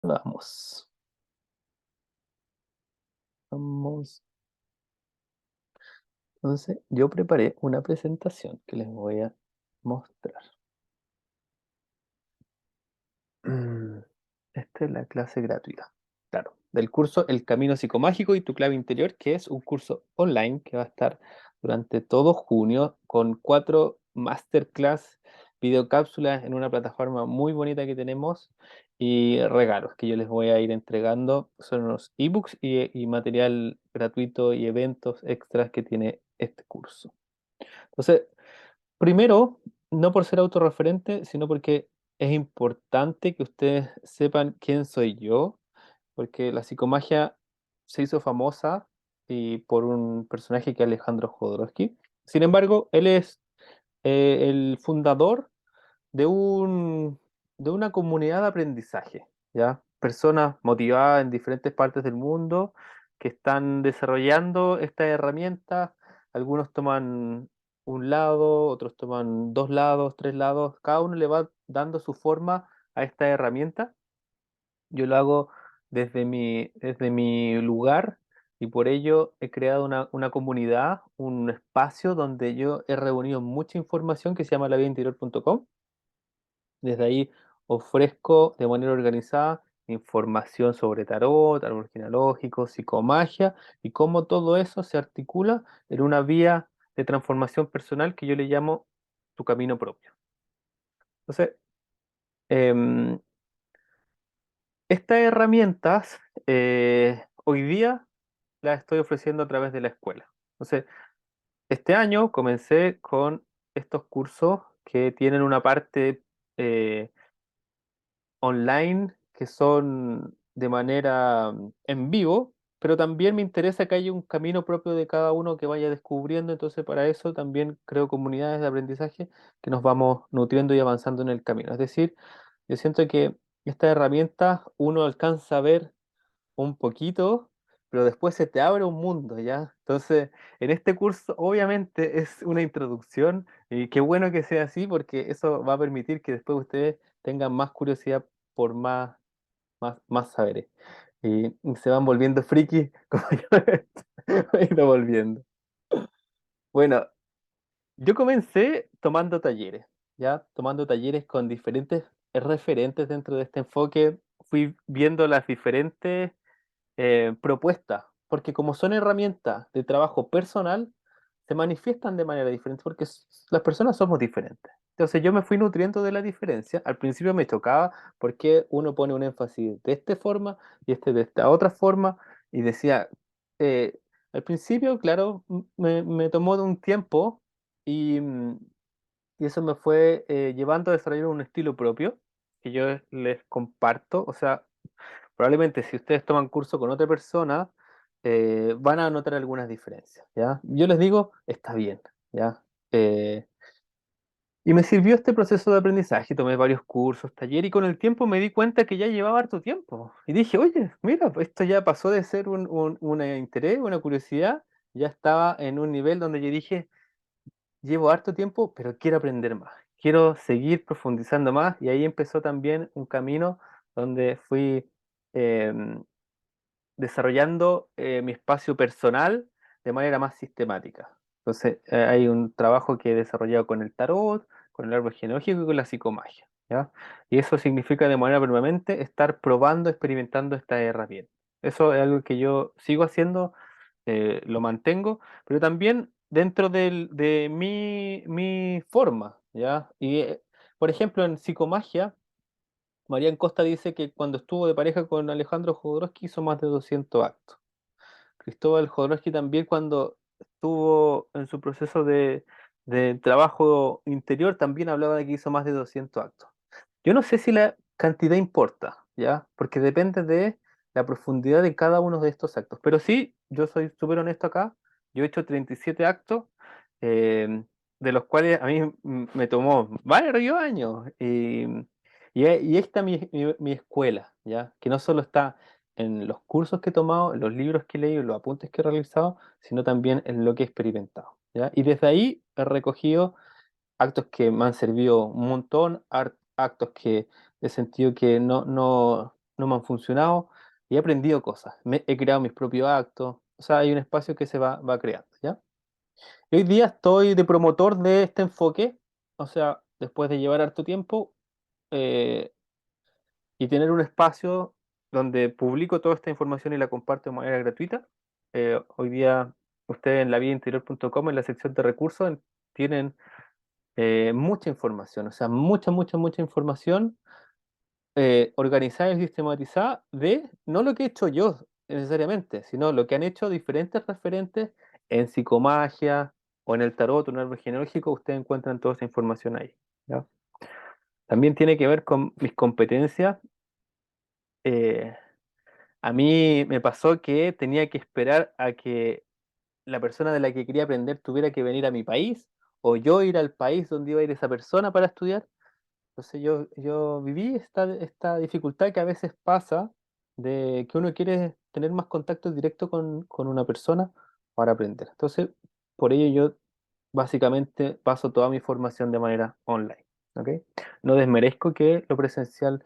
Vamos, vamos. Entonces, yo preparé una presentación que les voy a mostrar. Mm, Esta es la clase gratuita. Claro, del curso El Camino Psicomágico y tu clave interior, que es un curso online que va a estar durante todo junio con 4 masterclass, videocápsulas en una plataforma muy bonita que tenemos y regalos que yo les voy a ir entregando. Son unos ebooks y material gratuito y eventos extras que tiene este curso. Entonces, primero, no por ser autorreferente, sino porque es importante que ustedes sepan quién soy yo, porque la psicomagia se hizo famosa y por un personaje que es Alejandro Jodorowsky. Sin embargo, él es el fundador de de una comunidad de aprendizaje, ¿ya? Personas motivadas en diferentes partes del mundo que están desarrollando estas herramientas. Algunos toman un lado, otros toman dos lados, tres lados. Cada uno le va dando su forma a esta herramienta. Yo lo hago desde mi lugar y por ello he creado una comunidad, un espacio donde yo he reunido mucha información que se llama lavidainterior.com. Desde ahí ofrezco de manera organizada información sobre tarot, árbol genealógico, psicomagia y cómo todo eso se articula en una vía de transformación personal que yo le llamo tu camino propio. Entonces, em, estas herramientas hoy día las estoy ofreciendo a través de la escuela. Entonces, este año comencé con estos cursos que tienen una parte online que son de manera en vivo, pero también me interesa que haya un camino propio de cada uno que vaya descubriendo, entonces para eso también creo comunidades de aprendizaje que nos vamos nutriendo y avanzando en el camino. Es decir, yo siento que estas herramientas uno alcanza a ver un poquito, pero después se te abre un mundo, ¿ya? Entonces, en este curso obviamente es una introducción y qué bueno que sea así porque eso va a permitir que después ustedes tengan más curiosidad por más saberes. Y se van volviendo frikis como yo me he ido volviendo. Bueno, yo comencé tomando talleres, ¿ya? Tomando talleres con diferentes referentes dentro de este enfoque. Fui viendo las diferentes propuestas, porque como son herramientas de trabajo personal, se manifiestan de manera diferente porque las personas somos diferentes. Entonces yo me fui nutriendo de la diferencia. Al principio me chocaba porque uno pone un énfasis de esta forma y este de esta otra forma y decía, al principio, claro, me tomó de un tiempo y, y eso me fue llevando a desarrollar un estilo propio que yo les comparto. O sea, probablemente si ustedes toman curso con otra persona, van a notar algunas diferencias, ¿ya? Yo les digo, está bien, ¿ya? Eh, y me sirvió este proceso de aprendizaje, tomé varios cursos, talleres, y con el tiempo me di cuenta que ya llevaba harto tiempo. Y dije, oye, mira, pues esto ya pasó de ser un interés, una curiosidad, ya estaba en un nivel donde yo dije, llevo harto tiempo, pero quiero aprender más, quiero seguir profundizando más, y ahí empezó también un camino donde fui... em, desarrollando mi espacio personal de manera más sistemática. Entonces, hay un trabajo que he desarrollado con el tarot, con el árbol genealógico y con la psicomagia, ¿ya? Y eso significa de manera permanente estar probando, experimentando esta herramienta. Eso es algo que yo sigo haciendo, lo mantengo, pero también dentro de mi forma, ¿ya? Y, por ejemplo, en psicomagia, Marian Costa dice que cuando estuvo de pareja con Alejandro Jodorowsky hizo más de 200 actos. Cristóbal Jodorowsky también cuando estuvo en su proceso de trabajo interior también hablaba de que hizo más de 200 actos. Yo no sé si la cantidad importa, ¿ya? Porque depende de la profundidad de cada uno de estos actos. Pero sí, yo soy súper honesto acá. Yo he hecho 37 actos, eh, de los cuales a mí me tomó varios años. Y ahí está mi escuela, ¿ya? Que no solo está en los cursos que he tomado, en los libros que he leído, en los apuntes que he realizado, sino también en lo que he experimentado, ¿ya? Y desde ahí he recogido actos que me han servido un montón, actos que he sentido que no me han funcionado y he aprendido cosas. He creado mis propios actos. O sea, hay un espacio que va creando, ¿ya? Y hoy día estoy de promotor de este enfoque. O sea, después de llevar harto tiempo eh, y tener un espacio donde publico toda esta información y la comparto de manera gratuita. Hoy día ustedes en lavidainterior.com, en la sección de recursos, tienen mucha información, o sea, mucha información organizada y sistematizada de no lo que he hecho yo necesariamente, sino lo que han hecho diferentes referentes en psicomagia o en el tarot o en el árbol genealógico. Ustedes encuentran toda esa información ahí, ¿ya? También tiene que ver con mis competencias. eh, a mí me pasó que tenía que esperar a que la persona de la que quería aprender tuviera que venir a mi país o yo ir al país donde iba a ir esa persona para estudiar. Entonces yo viví esta dificultad que a veces pasa de que uno quiere tener más contacto directo con una persona para aprender. Entonces, por ello yo básicamente paso toda mi formación de manera online. ¿Ok? No desmerezco que lo presencial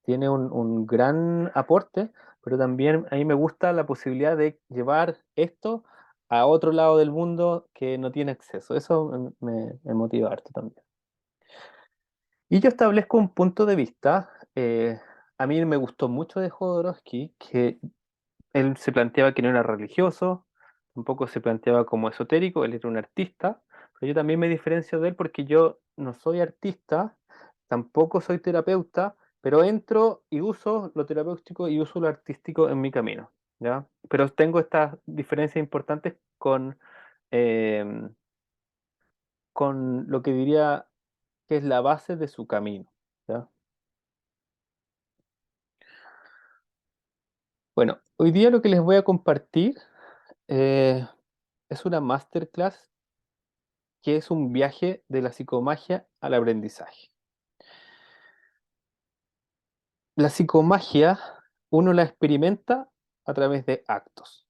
tiene un gran aporte, pero también a mí me gusta la posibilidad de llevar esto a otro lado del mundo que no tiene acceso. Eso me motiva harto también. Y yo establezco un punto de vista. A mí me gustó mucho de Jodorowsky que él se planteaba que no era religioso, tampoco se planteaba como esotérico, él era un artista, pero yo también me diferencio de él porque yo no soy artista, tampoco soy terapeuta, pero entro y uso lo terapéutico y uso lo artístico en mi camino, ¿ya? Pero tengo estas diferencias importantes eh, con lo que diría que es la base de su camino, ¿ya? Bueno, hoy día lo que les voy a compartir eh, es una masterclass que es un viaje de la psicomagia al aprendizaje. La psicomagia uno la experimenta a través de actos.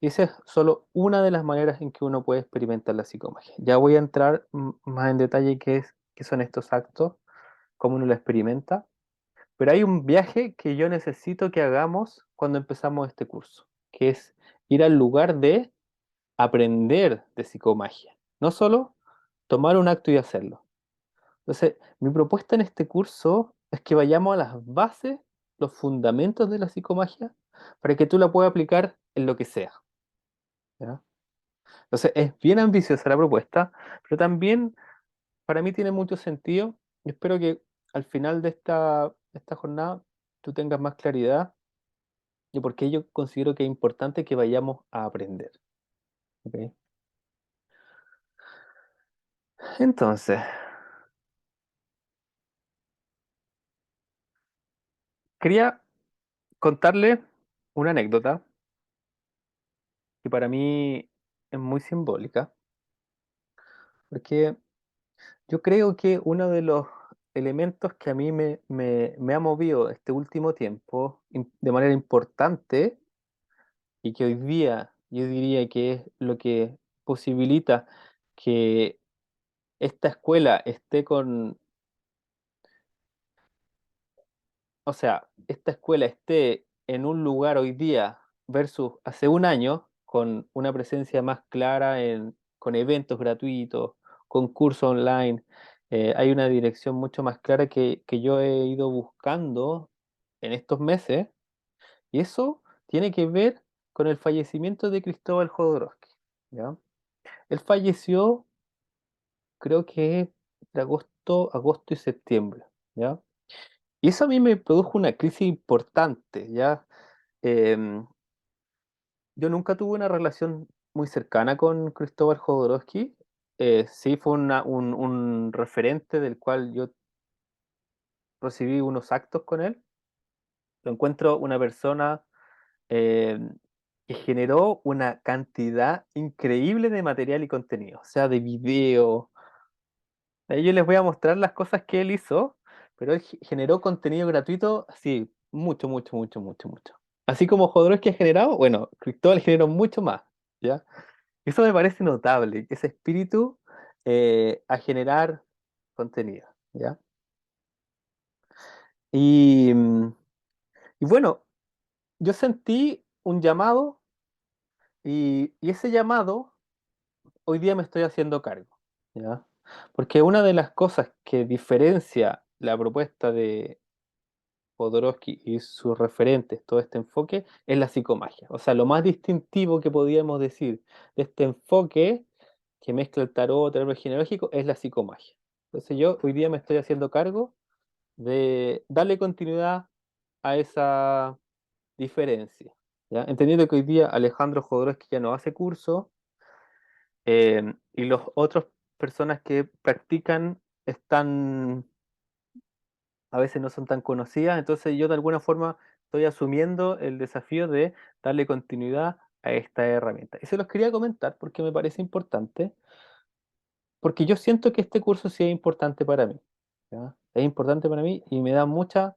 Y esa es solo una de las maneras en que uno puede experimentar la psicomagia. Ya voy a entrar más en detalle qué son estos actos, cómo uno la experimenta. Pero hay un viaje que yo necesito que hagamos cuando empezamos este curso, que es ir al lugar de aprender de psicomagia, no solo tomar un acto y hacerlo. Entonces, mi propuesta en este curso es que vayamos a las bases, los fundamentos de la psicomagia, para que tú la puedas aplicar en lo que sea, ¿ya? Entonces, es bien ambiciosa la propuesta, pero también para mí tiene mucho sentido y espero que al final de esta jornada tú tengas más claridad de por qué yo considero que es importante que vayamos a aprender. ¿Ok? Entonces, quería contarle una anécdota que para mí es muy simbólica, porque yo creo que uno de los elementos que a mí me ha movido este último tiempo de manera importante y que hoy día yo diría que es lo que posibilita que esta escuela esté o sea, esta escuela esté en un lugar hoy día versus hace un año, con una presencia más clara con eventos gratuitos, con cursos online, hay una dirección mucho más clara que yo he ido buscando en estos meses, y eso tiene que ver con el fallecimiento de Cristóbal Jodorowsky, ¿ya? Él falleció, creo que de agosto y septiembre, ¿ya? Y eso a mí me produjo una crisis importante, ¿ya? Em, yo nunca tuve una relación muy cercana con Cristóbal Jodorowsky. Sí fue un referente del cual yo recibí unos actos con él. Lo encuentro una persona que generó una cantidad increíble de material y contenido, o sea, de video. Ahí yo les voy a mostrar las cosas que él hizo, pero él generó contenido gratuito, sí, mucho. Así como Jodorowsky ha generado, bueno, Cristóbal generó mucho más, ¿ya? Eso me parece notable, ese espíritu a generar contenido, ¿ya? Y Y bueno, yo sentí un llamado y ese llamado hoy día me estoy haciendo cargo, ¿ya? Porque una de las cosas que diferencia la propuesta de Jodorowsky y sus referentes, todo este enfoque, es la psicomagia. O sea, lo más distintivo que podríamos decir de este enfoque que mezcla el tarot, el árbol genealógico, es la psicomagia. Entonces yo hoy día me estoy haciendo cargo de darle continuidad a esa diferencia, ¿ya? Entendiendo que hoy día Alejandro Jodorowsky ya no hace curso, y los otros personas que practican están, a veces no son tan conocidas, entonces yo de alguna forma estoy asumiendo el desafío de darle continuidad a esta herramienta. Y se los quería comentar porque me parece importante, porque yo siento que este curso sí es importante para mí, ¿ya? Es importante para mí y me da mucha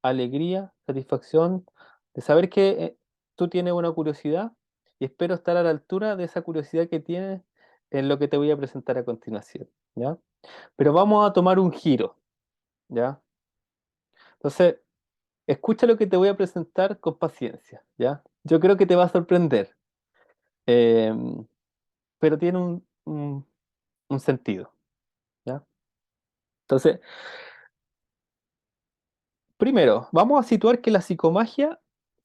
alegría, satisfacción de saber que tú tienes una curiosidad y espero estar a la altura de esa curiosidad que tienes en lo que te voy a presentar a continuación, ¿ya? Pero vamos a tomar un giro, ¿ya? Entonces, escucha lo que te voy a presentar con paciencia, ¿ya? Yo creo que te va a sorprender, eh, pero tiene un sentido, ¿ya? Entonces, primero, vamos a situar que la psicomagia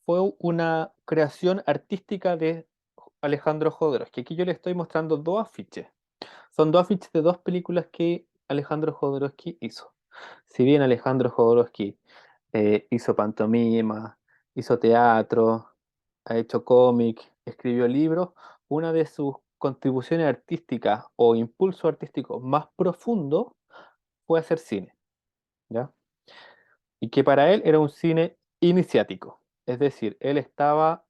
fue una creación artística de Alejandro Jodorowsky. Aquí yo le estoy mostrando dos afiches. Son dos afiches de dos películas que Alejandro Jodorowsky hizo. Si bien Alejandro Jodorowsky hizo pantomima, hizo teatro, ha hecho cómic, escribió libros, una de sus contribuciones artísticas o impulso artístico más profundo fue hacer cine, ¿ya? Y que para él era un cine iniciático. Es decir, él estaba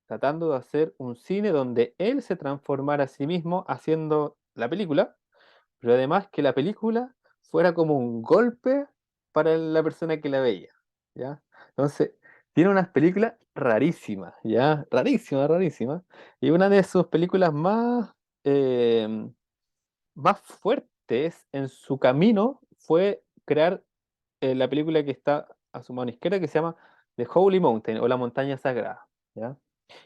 tratando de hacer un cine donde él se transformara a sí mismo haciendo la película, pero además que la película fuera como un golpe para la persona que la veía, ¿ya? Entonces, tiene unas películas rarísimas, ¿ya? Rarísimas, rarísimas. Y una de sus películas eh, más fuertes en su camino fue crear la película que está a su mano izquierda, que se llama The Holy Mountain o La Montaña Sagrada, ¿ya?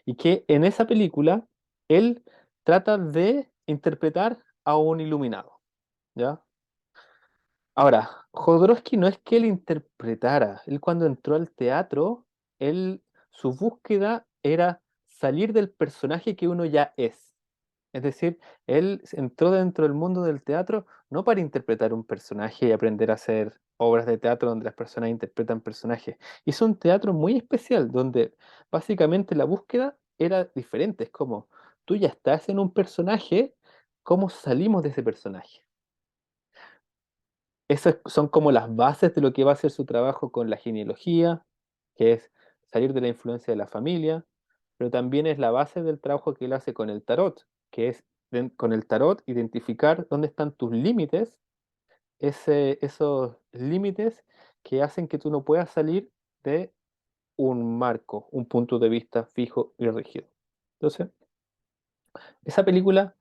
Y que en esa película él trata de interpretar a un iluminado, ¿ya? Ahora, Jodorowsky no es que él interpretara, él cuando entró al teatro, él, su búsqueda era salir del personaje que uno ya es. Es decir, él entró dentro del mundo del teatro no para interpretar un personaje y aprender a hacer obras de teatro donde las personas interpretan personajes. Hizo un teatro muy especial donde básicamente la búsqueda era diferente. Es como, tú ya estás en un personaje, ¿cómo salimos de ese personaje? Esas son como las bases de lo que va a ser su trabajo con la genealogía, que es salir de la influencia de la familia, pero también es la base del trabajo que él hace con el tarot, que es con el tarot identificar dónde están tus límites, esos límites que hacen que tú no puedas salir de un marco, un punto de vista fijo y rígido. Entonces, esa película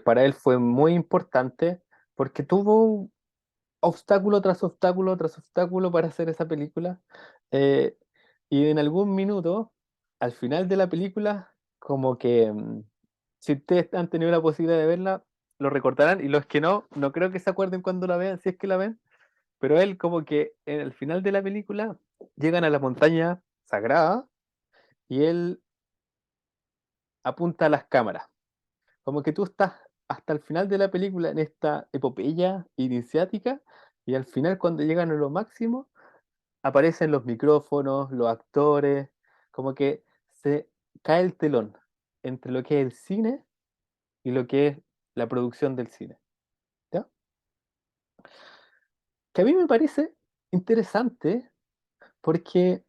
para él fue muy importante porque tuvo obstáculo tras obstáculo tras obstáculo para hacer esa película. eh, y en algún minuto, al final de la película, como que si ustedes han tenido la posibilidad de verla, lo recordarán y los que no, no creo que se acuerden cuando la vean, si es que la ven, pero él como que en el final de la película llegan a la montaña sagrada y él apunta a las cámaras. Como que tú estás hasta el final de la película en esta epopeya iniciática y al final cuando llegan a lo máximo aparecen los micrófonos, los actores, como que se cae el telón entre lo que es el cine y lo que es la producción del cine, ¿ya? Que a mí me parece interesante porque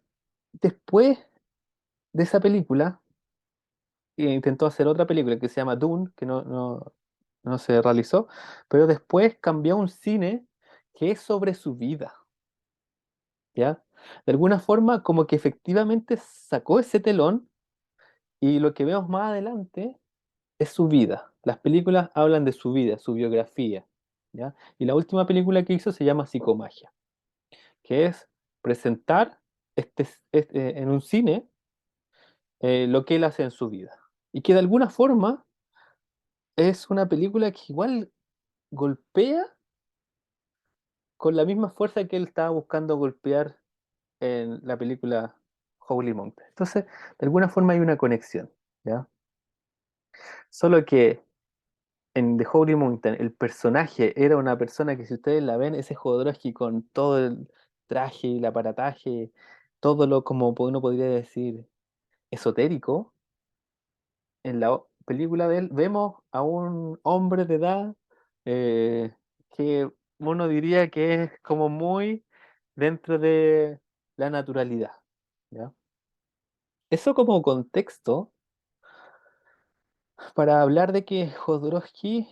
después de esa película intentó hacer otra película que se llama Dune, que no se realizó, pero después cambió a un cine que es sobre su vida, ¿ya? De alguna forma como que efectivamente sacó ese telón y lo que vemos más adelante es su vida. Las películas hablan de su vida, su biografía, ¿ya? Y la última película que hizo se llama Psicomagia, que es presentar en un cine lo que él hace en su vida. Y que de alguna forma es una película que igual golpea con la misma fuerza que él estaba buscando golpear en la película Holy Mountain. Entonces, de alguna forma hay una conexión, ¿ya? Solo que en The Holy Mountain el personaje era una persona que si ustedes la ven, ese Jodorowsky con todo el traje y el aparataje, todo lo como uno podría decir esotérico, en la película de él vemos a un hombre de edad que uno diría que es como muy dentro de la naturalidad, ¿ya? Eso como contexto para hablar de que Jodorowsky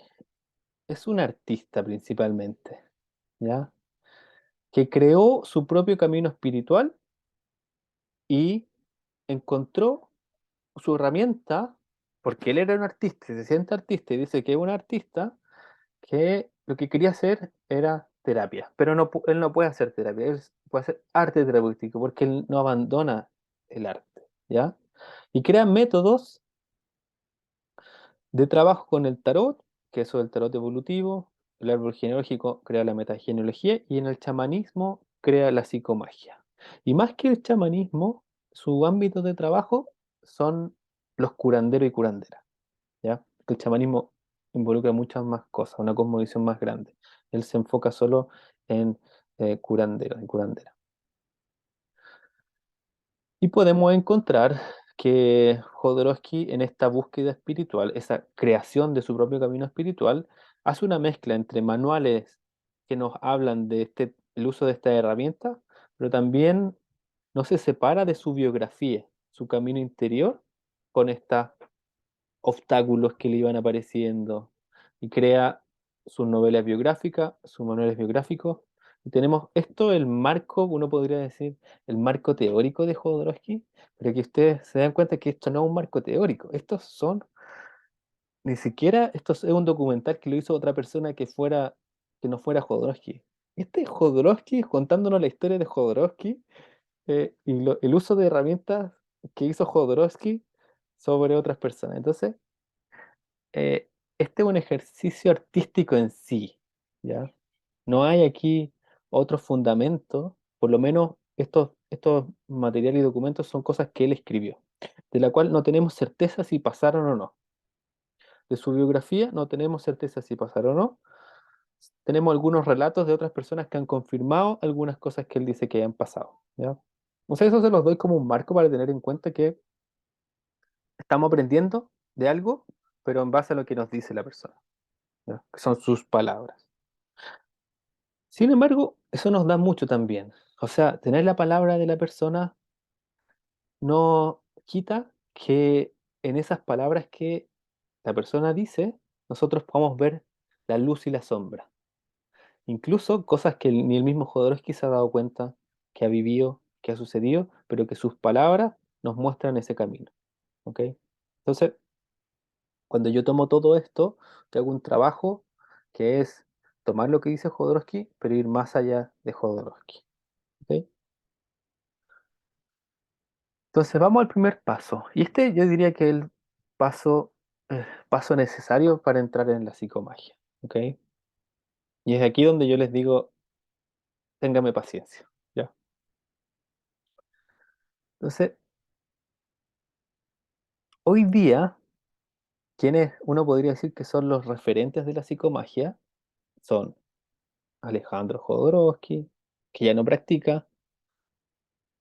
es un artista principalmente, ¿ya? Que creó su propio camino espiritual y encontró su herramienta, porque él era un artista, se siente artista y dice que es un artista que lo que quería hacer era terapia, pero no, él no puede hacer terapia, él puede hacer arte terapéutico porque él no abandona el arte, ¿ya? Y crea métodos de trabajo con el tarot, que eso es el tarot evolutivo, el árbol genealógico crea la metagenealogía y en el chamanismo crea la psicomagia. Y más que el chamanismo, su ámbito de trabajo son los curanderos y curanderas, ¿ya? El chamanismo involucra muchas más cosas, una cosmovisión más grande. Él se enfoca solo en curanderos y curanderas. Y podemos encontrar que Jodorowsky en esta búsqueda espiritual, esa creación de su propio camino espiritual, hace una mezcla entre manuales que nos hablan de el uso de esta herramienta, pero también no se separa de su biografía, su camino interior, con estos obstáculos que le iban apareciendo. Y crea sus novelas biográficas, sus manuales biográficos. Y tenemos esto, el marco, uno podría decir, el marco teórico de Jodorowsky, pero que ustedes se dan cuenta que esto no es un marco teórico, estos son, ni siquiera, esto es un documental que lo hizo otra persona que no fuera Jodorowsky. Este es Jodorowsky contándonos la historia de Jodorowsky y el uso de herramientas que hizo Jodorowsky sobre otras personas. Entonces, este es un ejercicio artístico en sí, ¿ya? No hay aquí otro fundamento, por lo menos estos materiales y documentos son cosas que él escribió, de la cual no tenemos certeza si pasaron o no. De su biografía no tenemos certeza si pasaron o no. Tenemos algunos relatos de otras personas que han confirmado algunas cosas que él dice que han pasado, ¿ya? O sea, eso se los doy como un marco para tener en cuenta que estamos aprendiendo de algo, pero en base a lo que nos dice la persona, ¿ya? Que son sus palabras. Sin embargo, eso nos da mucho también. O sea, tener la palabra de la persona no quita que en esas palabras que la persona dice, nosotros podamos ver la luz y la sombra. Incluso cosas que ni el mismo Jodorowsky se ha dado cuenta que ha vivido, que ha sucedido, pero que sus palabras nos muestran ese camino. ¿Ok? Entonces, cuando yo tomo todo esto, que hago un trabajo que es tomar lo que dice Jodorowsky, pero ir más allá de Jodorowsky. ¿Ok? Entonces vamos al primer paso. Y este yo diría que es el paso necesario para entrar en la psicomagia. ¿Ok? Y es aquí donde yo les digo, téngame paciencia. ¿Ya? Entonces, hoy día, quienes uno podría decir que son los referentes de la psicomagia son Alejandro Jodorowsky, que ya no practica,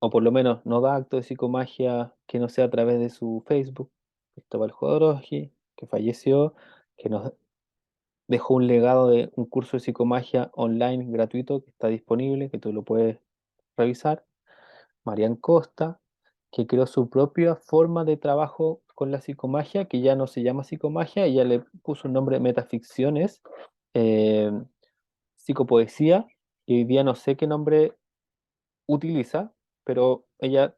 o por lo menos no da acto de psicomagia que no sea a través de su Facebook. Cristóbal Jodorowsky, que falleció, que nos dejó un legado de un curso de psicomagia online gratuito que está disponible, que tú lo puedes revisar. Marian Costa, que creó su propia forma de trabajo con la psicomagia, que ya no se llama psicomagia, ella le puso un nombre metaficciones, eh, psicopoesía, y hoy día no sé qué nombre utiliza, pero ella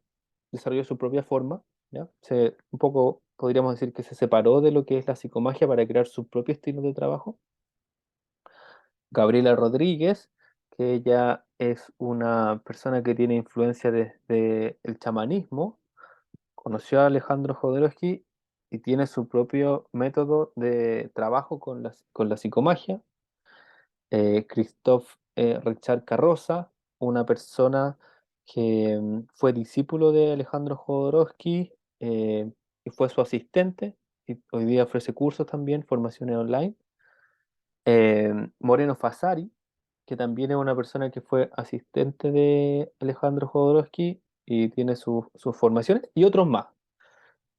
desarrolló su propia forma, ¿ya? Un poco podríamos decir que se separó de lo que es la psicomagia para crear su propio estilo de trabajo. Gabriela Rodríguez, que ella es una persona que tiene influencia desde el chamanismo. Conoció a Alejandro Jodorowsky y tiene su propio método de trabajo con la psicomagia. Christoph Richard Carroza, una persona que fue discípulo de Alejandro Jodorowsky y fue su asistente, y hoy día ofrece cursos también, formaciones online. Moreno Fasari, que también es una persona que fue asistente de Alejandro Jodorowsky y tiene sus formaciones, y otros más.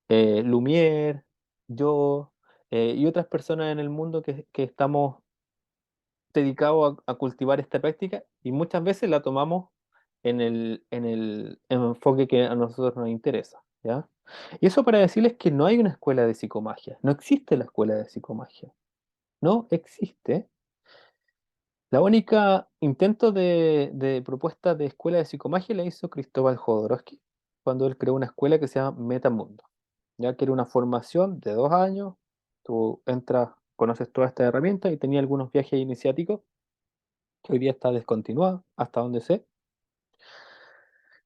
Lumière, yo y otras personas en el mundo que estamos dedicados a cultivar esta práctica y muchas veces la tomamos en el enfoque que a nosotros nos interesa, ¿ya? Y eso para decirles que no hay una escuela de psicomagia, no existe la escuela de psicomagia, no existe. La única intento de propuesta de escuela de psicomagia la hizo Cristóbal Jodorowsky cuando él creó una escuela que se llama Metamundo, ya que era una formación de 2 años. Tú entras, conoces toda esta herramienta y tenía algunos viajes iniciáticos que hoy día está descontinuada, hasta donde sé.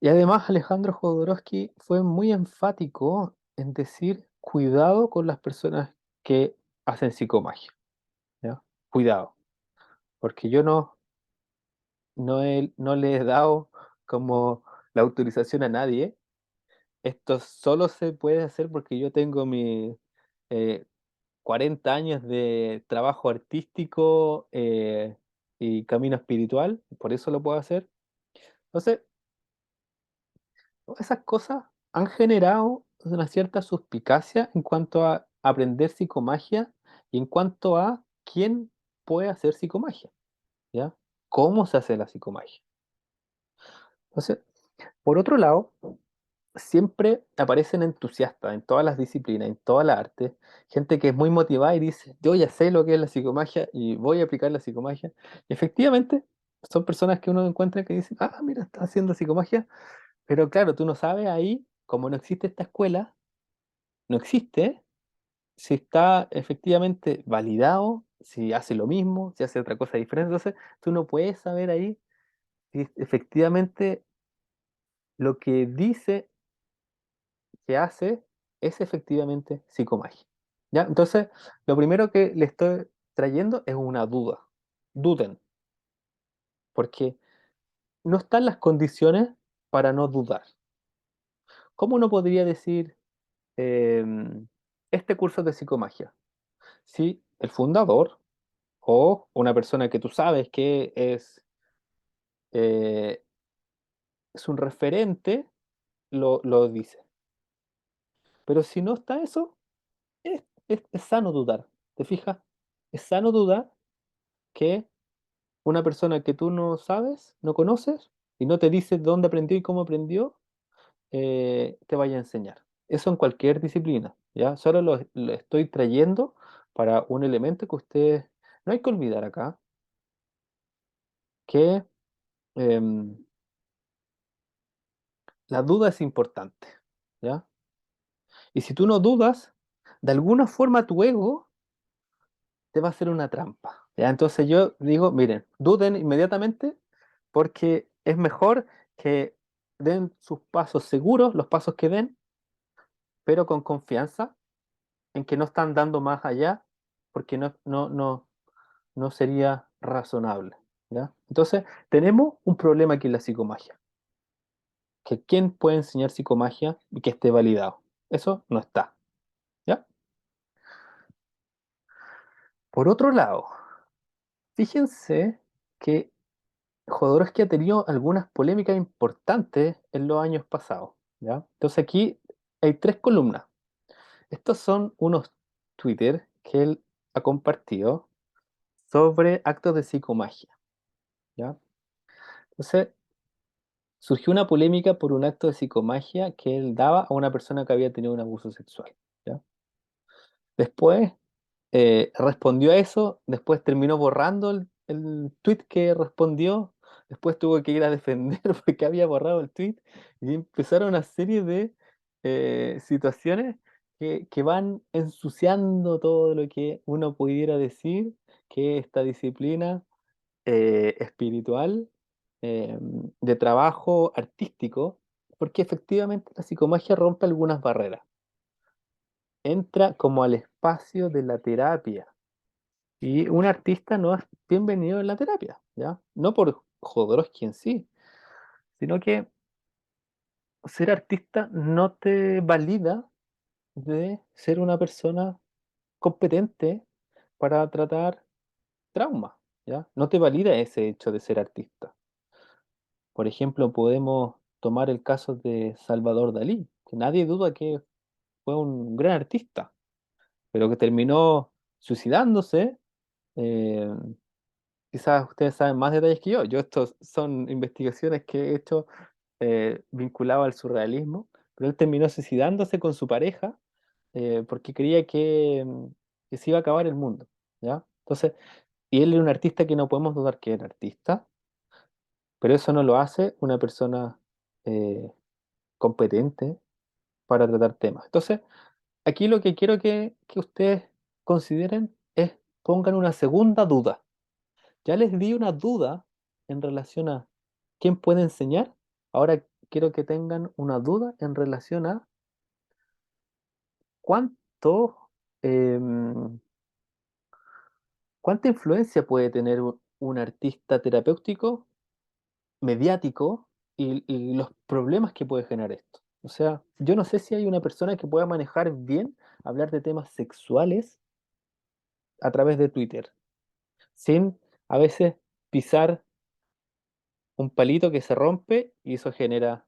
Y además Alejandro Jodorowsky fue muy enfático en decir cuidado con las personas que hacen psicomagia, ¿ya? Cuidado, porque yo no le he dado como la autorización a nadie. Esto solo se puede hacer porque yo tengo mi eh, 40 años de trabajo artístico y camino espiritual, por eso lo puedo hacer. Entonces, todas esas cosas han generado una cierta suspicacia en cuanto a aprender psicomagia y en cuanto a quién puede hacer psicomagia, ¿ya? ¿Cómo se hace la psicomagia? Entonces, por otro lado, siempre aparecen entusiastas en todas las disciplinas, en toda la arte, gente que es muy motivada y dice, yo ya sé lo que es la psicomagia y voy a aplicar la psicomagia. Y efectivamente, son personas que uno encuentra que dicen, ah, mira, está haciendo psicomagia, pero claro, tú no sabes ahí, como no existe esta escuela, no existe si está efectivamente validado, si hace lo mismo, si hace otra cosa diferente. Entonces, tú no puedes saber ahí si efectivamente lo que dice que hace es efectivamente psicomagia. ¿Ya? Entonces, lo primero que le estoy trayendo es una duda. Duden, porque no están las condiciones para no dudar. ¿Cómo uno podría decir este curso de psicomagia? Si el fundador o una persona que tú sabes que eh, es un referente lo dice. Pero si no está eso, es sano dudar. ¿Te fijas? Es sano dudar que una persona que tú no sabes, no conoces, y no te dice dónde aprendió y cómo aprendió, te vaya a enseñar. Eso en cualquier disciplina, ¿ya? Solo lo estoy trayendo para un elemento que ustedes, no hay que olvidar acá, que em, la duda es importante, ¿ya? Y si tú no dudas, de alguna forma tu ego te va a hacer una trampa, ¿ya? Entonces yo digo, miren, duden inmediatamente porque es mejor que den sus pasos seguros, los pasos que den, pero con confianza en que no están dando más allá, porque no sería razonable, ¿ya? Entonces, tenemos un problema aquí en la psicomagia, que quién puede enseñar psicomagia y que esté validado. Eso no está, ¿ya? Por otro lado, fíjense que Jodorowsky ha tenido algunas polémicas importantes en los años pasados, ¿ya? Entonces aquí hay tres columnas. Estos son unos Twitter que él ha compartido sobre actos de psicomagia, ¿ya? Entonces surgió una polémica por un acto de psicomagia que él daba a una persona que había tenido un abuso sexual, ¿ya? Después respondió a eso, después terminó borrando el tweet que respondió, después tuvo que ir a defender porque había borrado el tweet y empezaron una serie de situaciones que van ensuciando todo lo que uno pudiera decir que esta disciplina espiritual, de trabajo artístico, porque efectivamente la psicomagia rompe algunas barreras. Entra como al espacio de la terapia. Y un artista no es bienvenido en la terapia, ¿ya? No por Jodorowsky en sí, sino que ser artista no te valida de ser una persona competente para tratar traumas, ¿ya? No te valida ese hecho de ser artista. Por ejemplo, podemos tomar el caso de Salvador Dalí, que nadie duda que fue un gran artista, pero que terminó suicidándose. eh, Quizás ustedes saben más detalles que yo. Yo estos son investigaciones que he hecho vinculadas al surrealismo, pero él terminó suicidándose con su pareja porque creía que se iba a acabar el mundo, ¿ya? Entonces, y él era un artista que no podemos dudar que era artista, pero eso no lo hace una persona eh, competente para tratar temas. Entonces, aquí lo que quiero que ustedes consideren es pongan una segunda duda. Ya les di una duda en relación a quién puede enseñar. Ahora quiero que tengan una duda en relación a cuánto, em, cuánta influencia puede tener un artista terapéutico, mediático, y los problemas que puede generar esto. O sea, yo no sé si hay una persona que pueda manejar bien hablar de temas sexuales a través de Twitter, sin a veces pisar un palito que se rompe y eso genera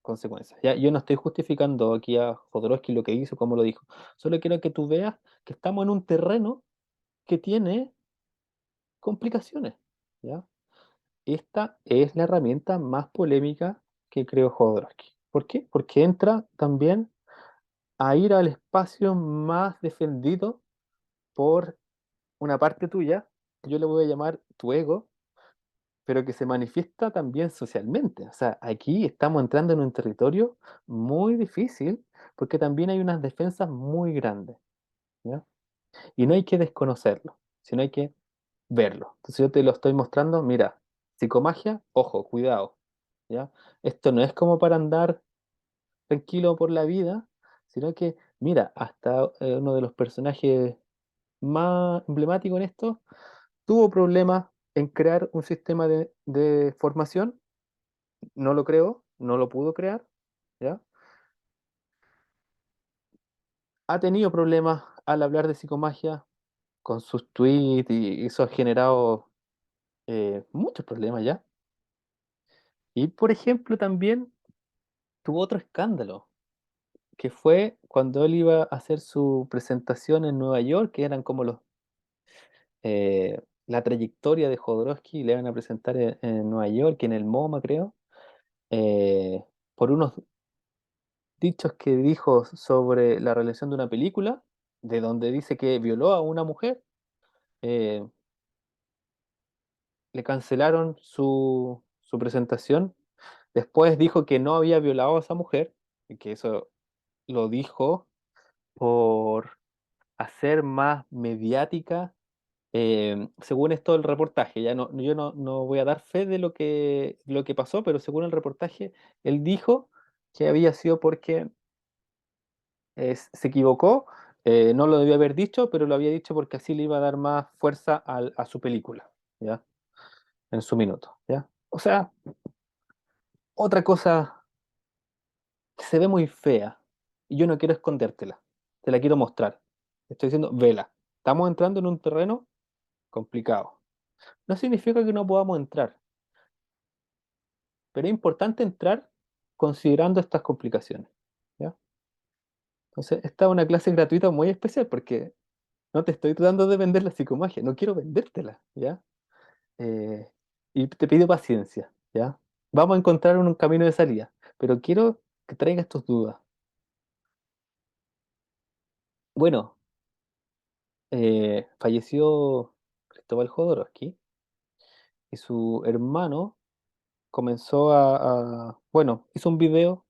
consecuencias. ¿Ya? Yo no estoy justificando aquí a Jodorowsky lo que hizo, cómo lo dijo. Solo quiero que tú veas que estamos en un terreno que tiene complicaciones. ¿Ya? Esta es la herramienta más polémica que creó Jodorowsky. ¿Por qué? Porque entra también a ir al espacio más defendido por una parte tuya, que yo le voy a llamar tu ego, pero que se manifiesta también socialmente. O sea, aquí estamos entrando en un territorio muy difícil porque también hay unas defensas muy grandes, ¿ya? Y no hay que desconocerlo, sino hay que verlo. Entonces yo te lo estoy mostrando, mira, psicomagia, ojo, cuidado, ¿ya? Esto no es como para andar tranquilo por la vida, sino que, mira, hasta uno de los personajes más emblemáticos en esto tuvo problemas en crear un sistema de formación. No lo creo, no lo pudo crear, ¿ya? Ha tenido problemas al hablar de psicomagia con sus tweets y eso ha generado muchos problemas ya. Y por ejemplo también tuvo otro escándalo, que fue cuando él iba a hacer su presentación en Nueva York, que eran como la trayectoria de Jodorowsky, le iban a presentar en Nueva York, en el MoMA creo, eh, por unos dichos que dijo sobre la realización de una película, de donde dice que violó a una mujer, eh, le cancelaron su presentación. Después dijo que no había violado a esa mujer, y que eso lo dijo por hacer más mediática, según esto el reportaje. Ya no, yo no voy a dar fe de lo que pasó, pero según el reportaje, él dijo que había sido porque se equivocó, no lo debió haber dicho, pero lo había dicho porque así le iba a dar más fuerza a su película, ¿ya? En su minuto, ¿ya? O sea, otra cosa que se ve muy fea y yo no quiero escondértela, te la quiero mostrar. Te estoy diciendo, vela. Estamos entrando en un terreno complicado. No significa que no podamos entrar, pero es importante entrar considerando estas complicaciones, ¿ya? Entonces, esta es una clase gratuita muy especial porque no te estoy tratando de vender la psicomagia, no quiero vendértela, ¿ya? Eh, y te pido paciencia, ¿ya? Vamos a encontrar un camino de salida, pero quiero que traigas tus dudas. Bueno, falleció Cristóbal Jodorowsky y su hermano comenzó bueno, hizo un video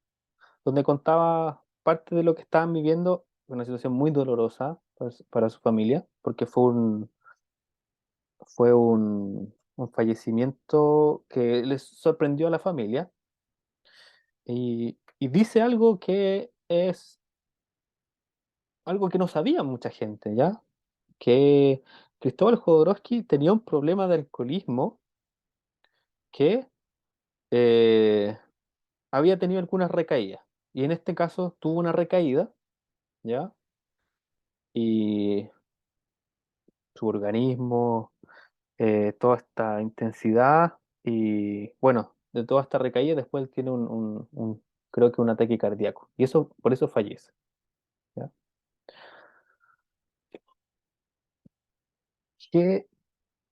donde contaba parte de lo que estaban viviendo, una situación muy dolorosa para su familia, porque fue un un fallecimiento que les sorprendió a la familia y dice algo que es algo que no sabía mucha gente, ¿ya? Que Cristóbal Jodorowsky tenía un problema de alcoholismo que eh, había tenido algunas recaídas. Y en este caso tuvo una recaída, ¿ya? Y su organismo, toda esta intensidad y bueno, de toda esta recaída después tiene creo que un ataque cardíaco. Y eso, por eso fallece, ¿ya? Que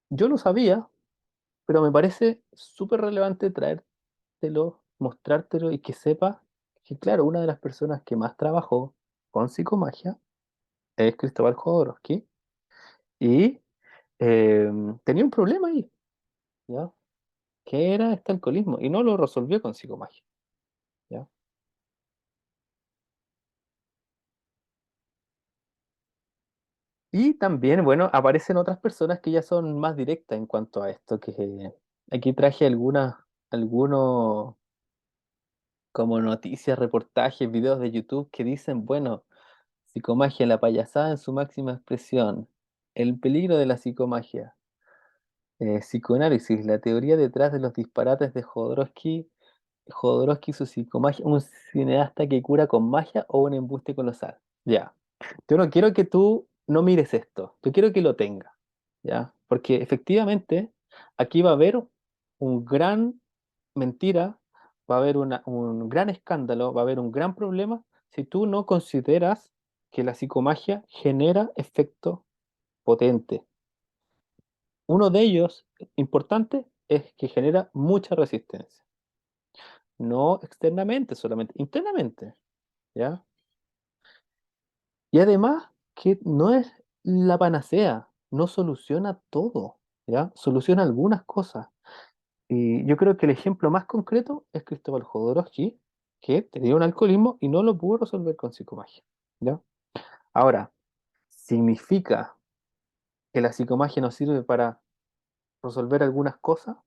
yo no sabía, pero me parece súper relevante traértelo, mostrártelo y que sepas que, claro, una de las personas que más trabajó con psicomagia es Cristóbal Jodorowsky y tenía un problema ahí, ¿ya? Que era este alcoholismo y no lo resolvió con psicomagia, ¿ya? Y también, bueno, aparecen otras personas que ya son más directas en cuanto a esto, que aquí traje algunos como noticias, reportajes, videos de YouTube que dicen, bueno, psicomagia, la payasada en su máxima expresión, el peligro de la psicomagia, psicoanálisis, la teoría detrás de los disparates de Jodorowsky, su psicomagia, un cineasta que cura con magia o un embuste colosal. Ya. Yo no quiero que tú no mires esto, yo quiero que lo tengas, ¿ya? Porque efectivamente aquí va a haber un gran mentira, va a haber un gran escándalo, va a haber un gran problema si tú no consideras que la psicomagia genera efectos potentes. Uno de ellos, importante, es que genera mucha resistencia. No externamente solamente, internamente, ¿ya? Y además que no es la panacea, no soluciona todo, ¿ya? Soluciona algunas cosas. Y yo creo que el ejemplo más concreto es Cristóbal Jodorowsky, que tenía un alcoholismo y no lo pudo resolver con psicomagia, ¿ya? Ahora, ¿significa que la psicomagia nos sirve para resolver algunas cosas?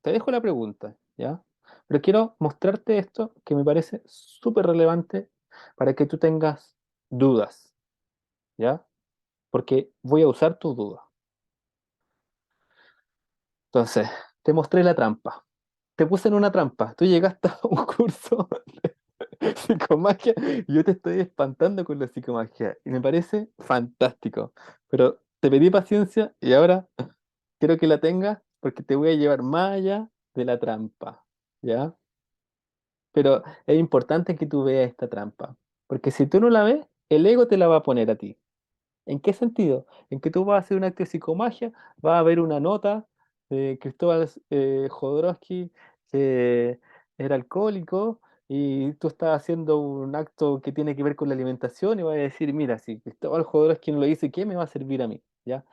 Te dejo la pregunta, ¿ya? Pero quiero mostrarte esto que me parece súper relevante para que tú tengas dudas, ¿ya? Porque voy a usar tu duda. Entonces, te mostré la trampa. Te puse en una trampa. Tú llegaste a un curso de psicomagia y yo te estoy espantando con la psicomagia. Y me parece fantástico. Pero te pedí paciencia y ahora quiero que la tengas porque te voy a llevar más allá de la trampa, ¿ya? Pero es importante que tú veas esta trampa. Porque si tú no la ves, el ego te la va a poner a ti. ¿En qué sentido? En que tú vas a hacer un acto de psicomagia, va a haber una nota de Cristóbal Jodorowsky que era alcohólico y tú estás haciendo un acto que tiene que ver con la alimentación y vas a decir, mira, si Cristóbal Jodorowsky no lo dice, ¿qué me va a servir a mí? ¿Ya?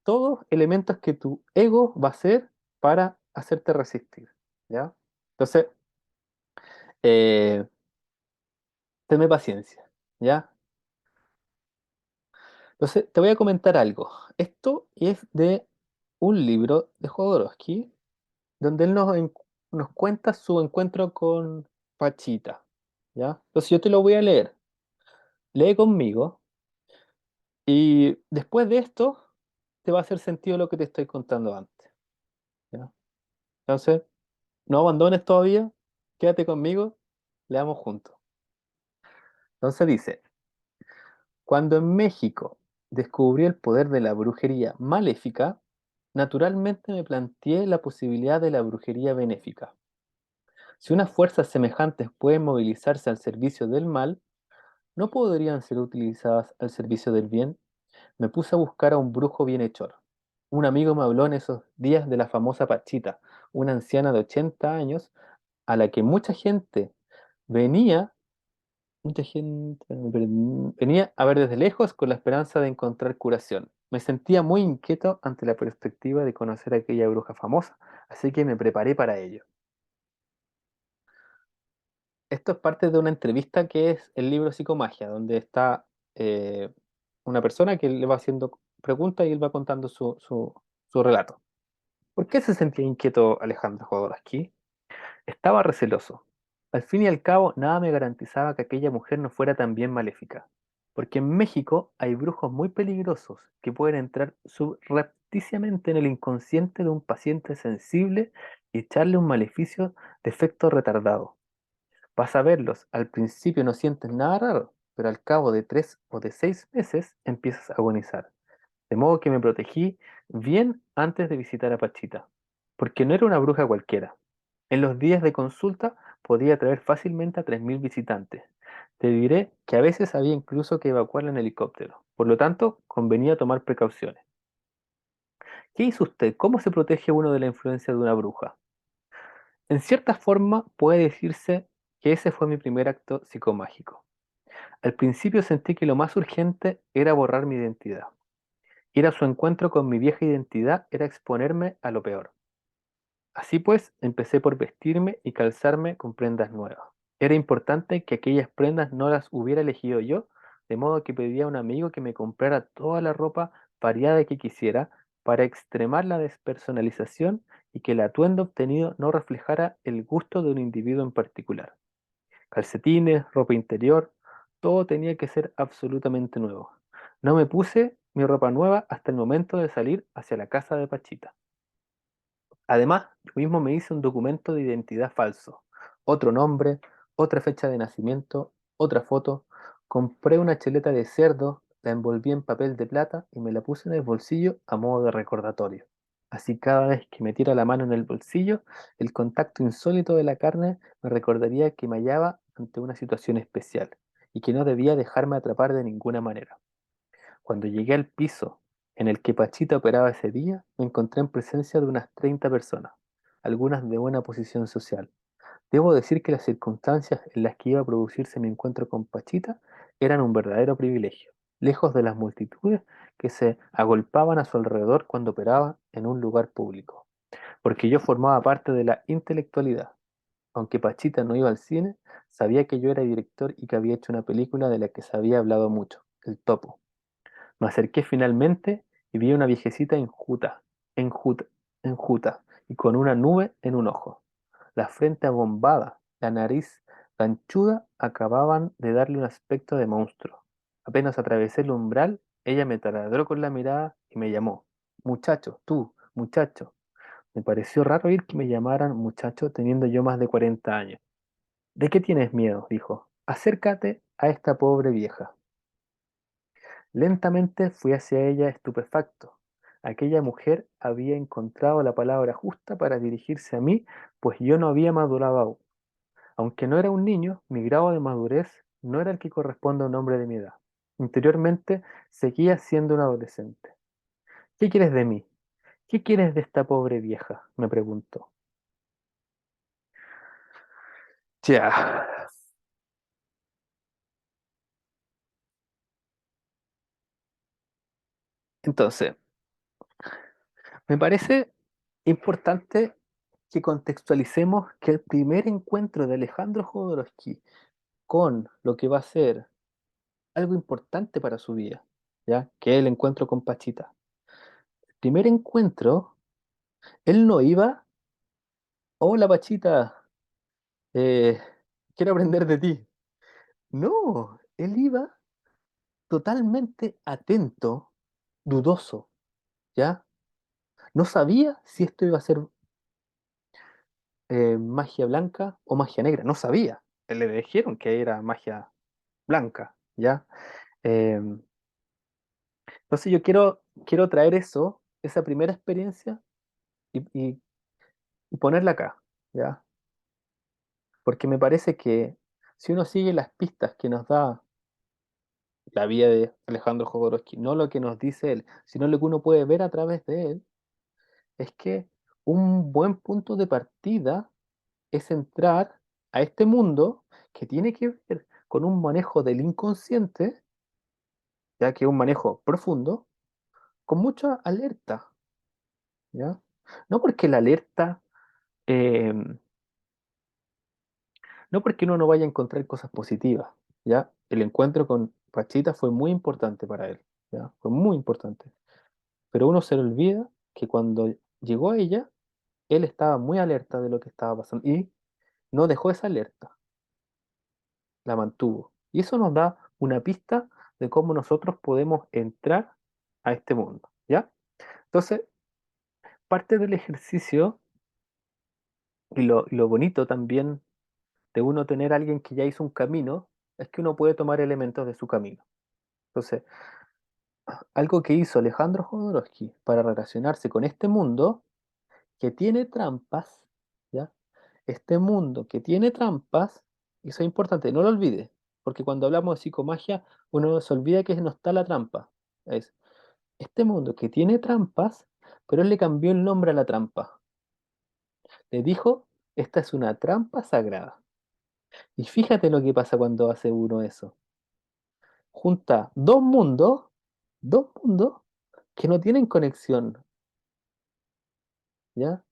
Todos elementos que tu ego va a hacer para hacerte resistir, ¿ya? Entonces, eh, tenme paciencia, ¿ya? Entonces, te voy a comentar algo. Esto es de un libro de Jodorowsky, donde él nos cuenta su encuentro con Pachita, ¿ya? Entonces yo te lo voy a leer. Lee conmigo y después de esto te va a hacer sentido lo que te estoy contando antes, ¿ya? Entonces, no abandones todavía, quédate conmigo, leamos juntos. Entonces dice, cuando en México descubrí el poder de la brujería maléfica, naturalmente me planteé la posibilidad de la brujería benéfica. Si unas fuerzas semejantes pueden movilizarse al servicio del mal, ¿no podrían ser utilizadas al servicio del bien? Me puse a buscar a un brujo bienhechor. Un amigo me habló en esos días de la famosa Pachita, una anciana de 80 años a la que venía, mucha gente venía a ver desde lejos con la esperanza de encontrar curación. Me sentía muy inquieto ante la perspectiva de conocer a aquella bruja famosa, así que me preparé para ello. Esto es parte de una entrevista que es el libro Psicomagia, donde está una persona que le va haciendo preguntas y él va contando Su relato. ¿Por qué se sentía inquieto Alejandro Jodorowsky? Estaba receloso. Al fin y al cabo, nada me garantizaba que aquella mujer no fuera también maléfica. Porque en México hay brujos muy peligrosos que pueden entrar subrepticiamente en el inconsciente de un paciente sensible y echarle un maleficio de efecto retardado. Vas a verlos, al principio no sientes nada raro, pero al cabo de 3 o de 6 meses empiezas a agonizar. De modo que me protegí bien antes de visitar a Pachita, porque no era una bruja cualquiera. En los días de consulta podía atraer fácilmente a 3.000 visitantes. Te diré que a veces había incluso que evacuarla en helicóptero. Por lo tanto, convenía tomar precauciones. ¿Qué hizo usted? ¿Cómo se protege uno de la influencia de una bruja? En cierta forma, puede decirse que ese fue mi primer acto psicomágico. Al principio sentí que lo más urgente era borrar mi identidad. Ir a su encuentro con mi vieja identidad era exponerme a lo peor. Así pues, empecé por vestirme y calzarme con prendas nuevas. Era importante que aquellas prendas no las hubiera elegido yo, de modo que pedí a un amigo que me comprara toda la ropa variada que quisiera para extremar la despersonalización y que el atuendo obtenido no reflejara el gusto de un individuo en particular. Calcetines, ropa interior, todo tenía que ser absolutamente nuevo. No me puse mi ropa nueva hasta el momento de salir hacia la casa de Pachita. Además, yo mismo me hice un documento de identidad falso. Otro nombre, otra fecha de nacimiento, otra foto. Compré una cheleta de cerdo, la envolví en papel de plata y me la puse en el bolsillo a modo de recordatorio. Así cada vez que metiera la mano en el bolsillo, el contacto insólito de la carne me recordaría que me hallaba ante una situación especial y que no debía dejarme atrapar de ninguna manera. Cuando llegué al piso en el que Pachita operaba ese día, me encontré en presencia de unas 30 personas, algunas de buena posición social. Debo decir que las circunstancias en las que iba a producirse mi encuentro con Pachita eran un verdadero privilegio, lejos de las multitudes que se agolpaban a su alrededor cuando operaba en un lugar público, porque yo formaba parte de la intelectualidad. Aunque Pachita no iba al cine, sabía que yo era director y que había hecho una película de la que se había hablado mucho, El Topo. Me acerqué finalmente y vi a una viejecita enjuta, enjuta, y con una nube en un ojo. La frente abombada, la nariz ganchuda acababan de darle un aspecto de monstruo. Apenas atravesé el umbral, ella me taladró con la mirada y me llamó. Muchacho, tú, muchacho. Me pareció raro oír que me llamaran muchacho teniendo yo más de 40 años. ¿De qué tienes miedo? Dijo. Acércate a esta pobre vieja. Lentamente fui hacia ella estupefacto. Aquella mujer había encontrado la palabra justa para dirigirse a mí, pues yo no había madurado aún. Aunque no era un niño, mi grado de madurez no era el que corresponde a un hombre de mi edad. Interiormente seguía siendo un adolescente. ¿Qué quieres de mí? ¿Qué quieres de esta pobre vieja? Me preguntó. Ya. Entonces, me parece importante que contextualicemos que el primer encuentro de Alejandro Jodorowsky con lo que va a ser algo importante para su vida, ¿ya? Que es el encuentro con Pachita. El primer encuentro, él no iba, hola Pachita, eh, quiero aprender de ti. No, él iba totalmente atento, dudoso, ¿ya? No sabía si esto iba a ser magia blanca o magia negra, no sabía. Le dijeron que era magia blanca, ¿ya? Em, entonces yo quiero traer eso, esa primera experiencia, y, y y ponerla acá, ¿ya? Porque me parece que si uno sigue las pistas que nos da la vida de Alejandro Jodorowsky, no lo que nos dice él, sino lo que uno puede ver a través de él, es que un buen punto de partida es entrar a este mundo que tiene que ver con un manejo del inconsciente, ya que es un manejo profundo, con mucha alerta, ¿ya? No porque la alerta eh, no porque uno no vaya a encontrar cosas positivas, ¿ya? El encuentro con Pachita fue muy importante para él, ¿ya? Fue muy importante. Pero uno se le olvida que cuando llegó ella, él estaba muy alerta de lo que estaba pasando y no dejó esa alerta, la mantuvo. Y eso nos da una pista de cómo nosotros podemos entrar a este mundo, ¿ya? Entonces, parte del ejercicio y lo bonito también de uno tener a alguien que ya hizo un camino es que uno puede tomar elementos de su camino. Entonces, algo que hizo Alejandro Jodorowsky para relacionarse con este mundo que tiene trampas, ¿ya? Este mundo que tiene trampas, y eso es importante, no lo olvides, porque cuando hablamos de psicomagia, uno se olvida que no está la trampa. Es este mundo que tiene trampas, pero él le cambió el nombre a la trampa. Le dijo, esta es una trampa sagrada. Y fíjate lo que pasa cuando hace uno eso. Junta dos mundos que no tienen conexión, ¿ya?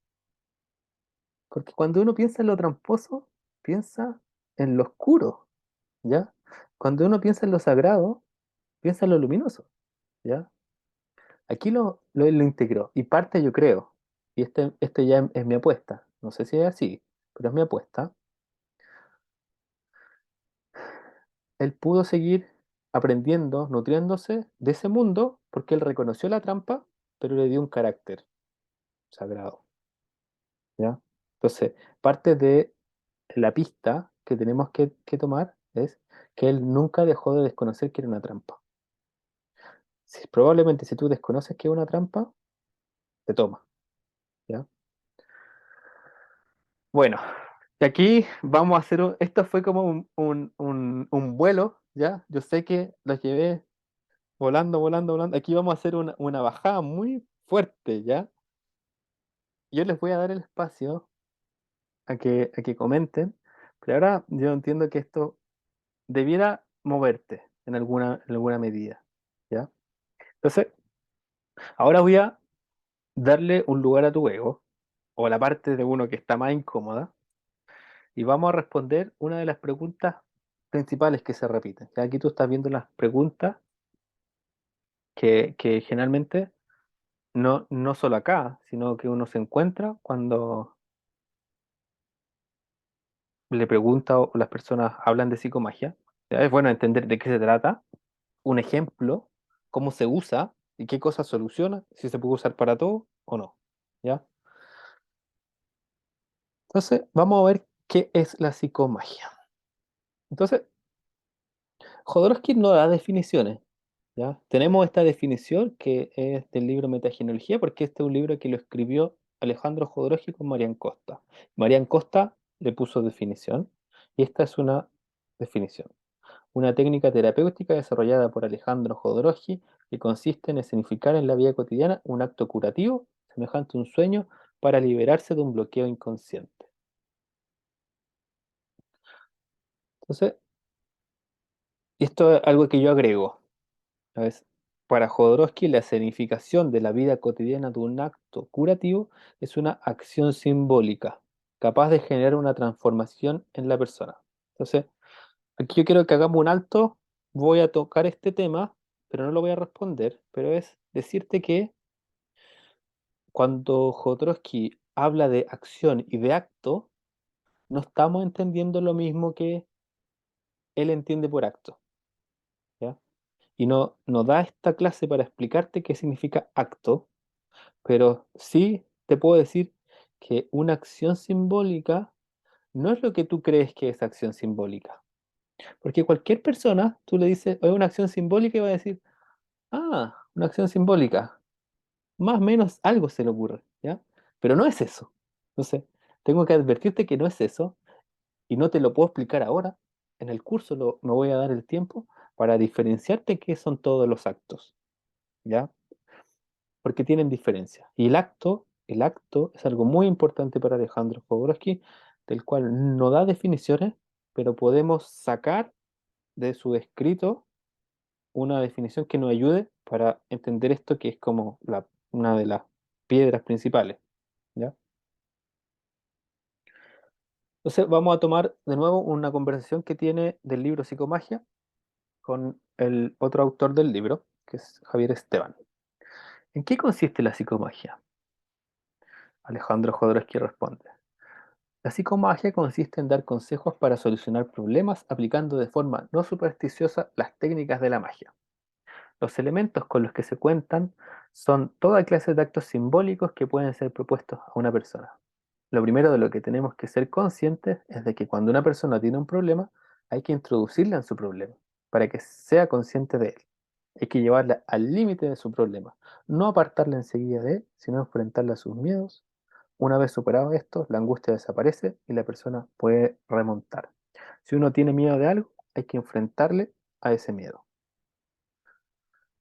Porque cuando uno piensa en lo tramposo, piensa en lo oscuro, ¿ya? Cuando uno piensa en lo sagrado, piensa en lo luminoso, ¿ya? Aquí lo integró. Y parte yo creo, y este ya es mi apuesta, no sé si es así, pero es mi apuesta. Él pudo seguir aprendiendo, nutriéndose de ese mundo, porque él reconoció la trampa, pero le dio un carácter sagrado, ¿ya? Entonces, parte de la pista que tenemos que tomar es que él nunca dejó de desconocer que era una trampa. Probablemente si tú desconoces que es una trampa, te toma, ¿ya? Bueno, y aquí vamos a hacer esto fue como un vuelo, ¿ya? Yo sé que los llevé volando, volando, volando. Aquí vamos a hacer una bajada muy fuerte, ¿ya? Yo les voy a dar el espacio a que comenten, pero ahora yo entiendo que esto debiera moverte en alguna medida, ¿ya? Entonces, ahora voy a darle un lugar a tu ego, o a la parte de uno que está más incómoda, y vamos a responder una de las preguntas principales que se repiten. Ya aquí tú estás viendo las preguntas que generalmente no solo acá, sino que uno se encuentra cuando le pregunta o las personas hablan de psicomagia. Ya es bueno entender de qué se trata, un ejemplo, cómo se usa y qué cosas soluciona, si se puede usar para todo o no. ¿Ya? Entonces, vamos a ver qué es la psicomagia. Entonces, Jodorowsky no da definiciones, ¿ya? Tenemos esta definición que es del libro Metagenealogía, porque este es un libro que lo escribió Alejandro Jodorowsky con Marian Costa. Marian Costa le puso definición, y esta es una definición. Una técnica terapéutica desarrollada por Alejandro Jodorowsky que consiste en escenificar en la vida cotidiana un acto curativo semejante a un sueño para liberarse de un bloqueo inconsciente. Entonces, esto es algo que yo agrego. ¿Sabes? Para Jodorowsky, la escenificación de la vida cotidiana de un acto curativo es una acción simbólica, capaz de generar una transformación en la persona. Entonces, aquí yo quiero que hagamos un alto, voy a tocar este tema, pero no lo voy a responder, pero es decirte que cuando Jodorowsky habla de acción y de acto, no estamos entendiendo lo mismo que él entiende por acto, ¿ya? Y no da esta clase para explicarte qué significa acto, pero sí te puedo decir que una acción simbólica no es lo que tú crees que es acción simbólica. Porque cualquier persona, tú le dices, es una acción simbólica y va a decir, ah, una acción simbólica. Más o menos algo se le ocurre, ¿ya? Pero no es eso. Entonces, tengo que advertirte que no es eso y no te lo puedo explicar ahora. En el curso me voy a dar el tiempo para diferenciarte qué son todos los actos, ¿ya? Porque tienen diferencia. Y el acto es algo muy importante para Alejandro Jodorowsky, del cual no da definiciones, pero podemos sacar de su escrito una definición que nos ayude para entender esto que es como una de las piedras principales, ¿ya? Entonces vamos a tomar de nuevo una conversación que tiene del libro Psicomagia con el otro autor del libro, que es Javier Esteban. ¿En qué consiste la psicomagia? Alejandro Jodorowsky responde. La psicomagia consiste en dar consejos para solucionar problemas aplicando de forma no supersticiosa las técnicas de la magia. Los elementos con los que se cuentan son toda clase de actos simbólicos que pueden ser propuestos a una persona. Lo primero de lo que tenemos que ser conscientes es de que cuando una persona tiene un problema, hay que introducirla en su problema para que sea consciente de él. Hay que llevarla al límite de su problema, no apartarla enseguida de él, sino enfrentarla a sus miedos. Una vez superado esto, la angustia desaparece y la persona puede remontar. Si uno tiene miedo de algo, hay que enfrentarle a ese miedo.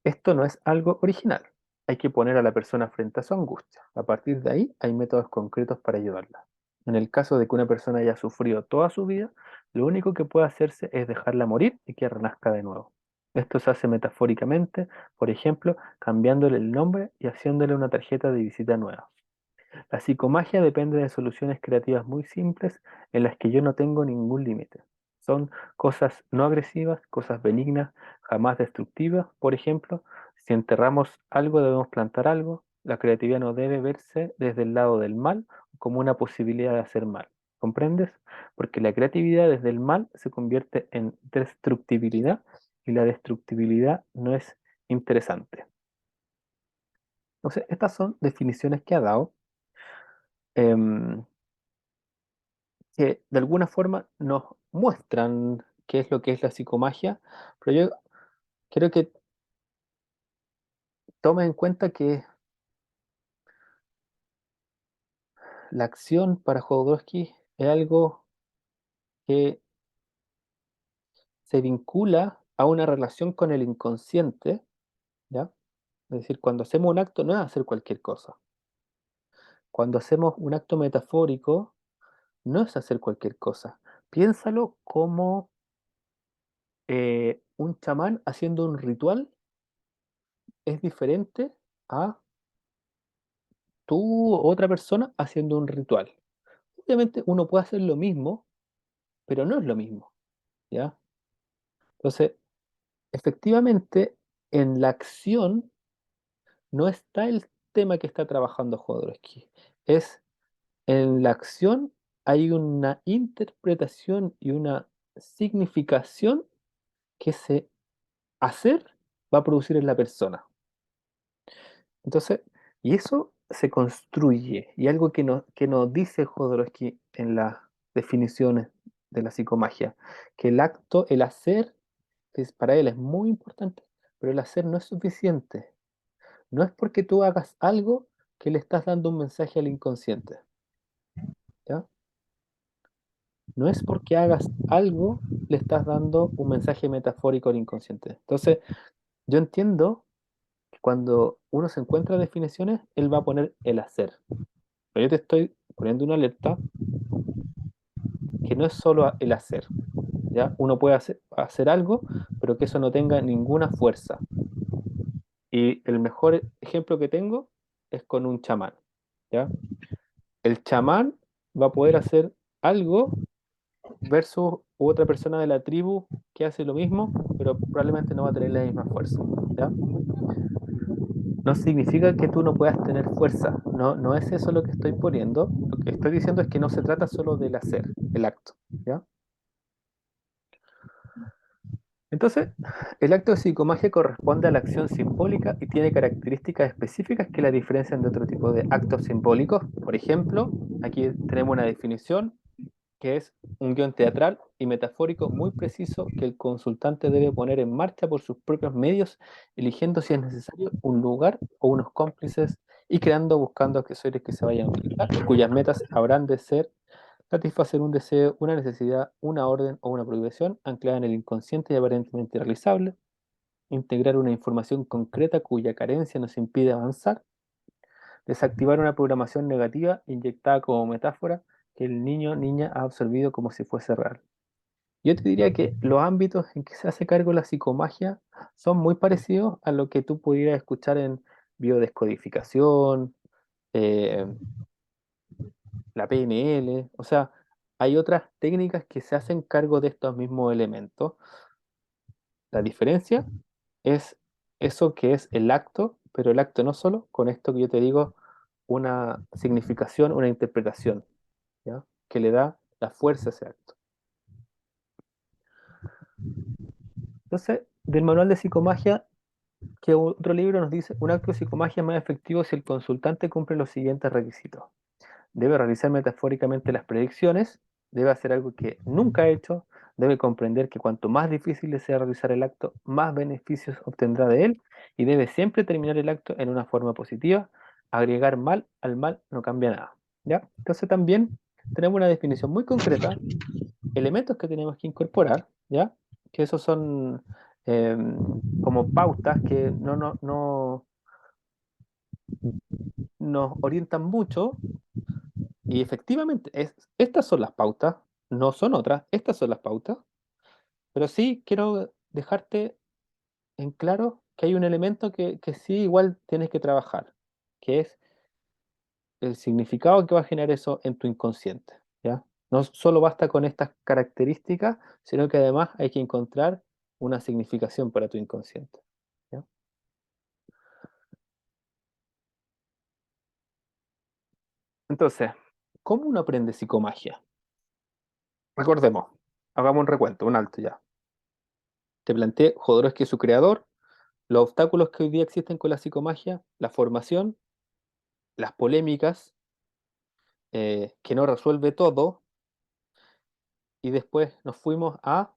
Esto no es algo original. Hay que poner a la persona frente a su angustia. A partir de ahí hay métodos concretos para ayudarla. En el caso de que una persona haya sufrido toda su vida, lo único que puede hacerse es dejarla morir y que renazca de nuevo. Esto se hace metafóricamente, por ejemplo, cambiándole el nombre y haciéndole una tarjeta de visita nueva. La psicomagia depende de soluciones creativas muy simples en las que yo no tengo ningún límite. Son cosas no agresivas, cosas benignas, jamás destructivas. Por ejemplo, si enterramos algo, debemos plantar algo. La creatividad no debe verse desde el lado del mal como una posibilidad de hacer mal. ¿Comprendes? Porque la creatividad desde el mal se convierte en destructibilidad y la destructibilidad no es interesante. Entonces, estas son definiciones que ha dado. em, que de alguna forma nos muestran qué es lo que es la psicomagia, pero yo quiero que tomes en cuenta que la acción para Jodorowsky es algo que se vincula a una relación con el inconsciente, ¿ya? Es decir, cuando hacemos un acto no es hacer cualquier cosa. Cuando hacemos un acto metafórico no es hacer cualquier cosa. Piénsalo como un chamán haciendo un ritual es diferente a tú o otra persona haciendo un ritual. Obviamente uno puede hacer lo mismo, pero no es lo mismo, ¿ya? Entonces, efectivamente, en la acción no está el tema que está trabajando Jodorowsky. Es en la acción hay una interpretación y una significación que ese hacer va a producir en la persona. Entonces, y eso se construye, y algo que nos dice Jodorowsky en las definiciones de la psicomagia, que el acto, el hacer, para él es muy importante, pero el hacer no es suficiente. No es porque tú hagas algo que le estás dando un mensaje al inconsciente, ¿ya? No es porque hagas algo le estás dando un mensaje metafórico al inconsciente. Entonces, yo entiendo que cuando uno se encuentra definiciones, él va a poner el hacer. Pero yo te estoy poniendo una alerta que no es solo el hacer, ¿ya? Uno puede hacer algo, pero que eso no tenga ninguna fuerza. Y el mejor ejemplo que tengo es con un chamán, ¿ya? El chamán va a poder hacer algo versus otra persona de la tribu que hace lo mismo, pero probablemente no va a tener la misma fuerza, ¿ya? No significa que tú no puedas tener fuerza, no, no es eso lo que estoy poniendo. Lo que estoy diciendo es que no se trata solo del hacer, el acto, ¿ya? Entonces, el acto de psicomagia corresponde a la acción simbólica y tiene características específicas que la diferencian de otro tipo de actos simbólicos. Por ejemplo, aquí tenemos una definición que es un guión teatral y metafórico muy preciso que el consultante debe poner en marcha por sus propios medios, eligiendo si es necesario un lugar o unos cómplices y creando, buscando accesorios que se vayan a utilizar, cuyas metas habrán de ser satisfacer un deseo, una necesidad, una orden o una prohibición anclada en el inconsciente y aparentemente realizable, integrar una información concreta cuya carencia nos impide avanzar, desactivar una programación negativa inyectada como metáfora que el niño o niña ha absorbido como si fuese real. Yo te diría que los ámbitos en que se hace cargo la psicomagia son muy parecidos a lo que tú pudieras escuchar en biodescodificación, eh, la PNL, o sea, hay otras técnicas que se hacen cargo de estos mismos elementos. La diferencia es eso que es el acto, pero el acto no solo con esto que yo te digo, una significación, una interpretación, ¿ya? Que le da la fuerza a ese acto. Entonces, del manual de psicomagia, que otro libro nos dice, un acto de psicomagia es más efectivo si el consultante cumple los siguientes requisitos. Debe realizar metafóricamente las predicciones, debe hacer algo que nunca ha hecho, debe comprender que cuanto más difícil le sea realizar el acto, más beneficios obtendrá de él, y debe siempre terminar el acto en una forma positiva. Agregar mal al mal no cambia nada. ¿Ya? Entonces también tenemos una definición muy concreta, elementos que tenemos que incorporar, ¿ya? Que esos son como pautas que no nos orientan mucho. Y efectivamente, estas son las pautas, no son otras, estas son las pautas, pero sí quiero dejarte en claro que hay un elemento que sí igual tienes que trabajar, que es el significado que va a generar eso en tu inconsciente, ¿ya? No solo basta con estas características, sino que además hay que encontrar una significación para tu inconsciente, ¿ya? Entonces, ¿cómo uno aprende psicomagia? Recordemos, hagamos un recuento, un alto ya. Te planteé Jodorowsky, su creador, los obstáculos que hoy día existen con la psicomagia, la formación, las polémicas, que no resuelve todo, y después nos fuimos a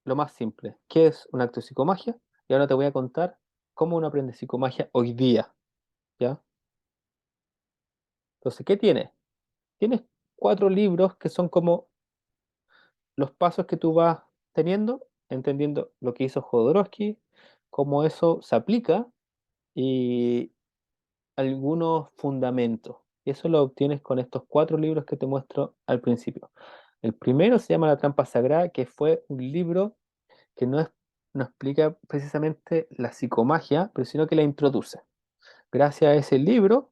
lo más simple, ¿qué es un acto de psicomagia? Y ahora te voy a contar cómo uno aprende psicomagia hoy día, ¿ya? Entonces, ¿qué tienes? Tienes cuatro libros que son como los pasos que tú vas teniendo, entendiendo lo que hizo Jodorowsky, cómo eso se aplica y algunos fundamentos. Y eso lo obtienes con estos cuatro libros que te muestro al principio. El primero se llama La trampa sagrada, que fue un libro que no explica precisamente la psicomagia, pero sino que la introduce. Gracias a ese libro,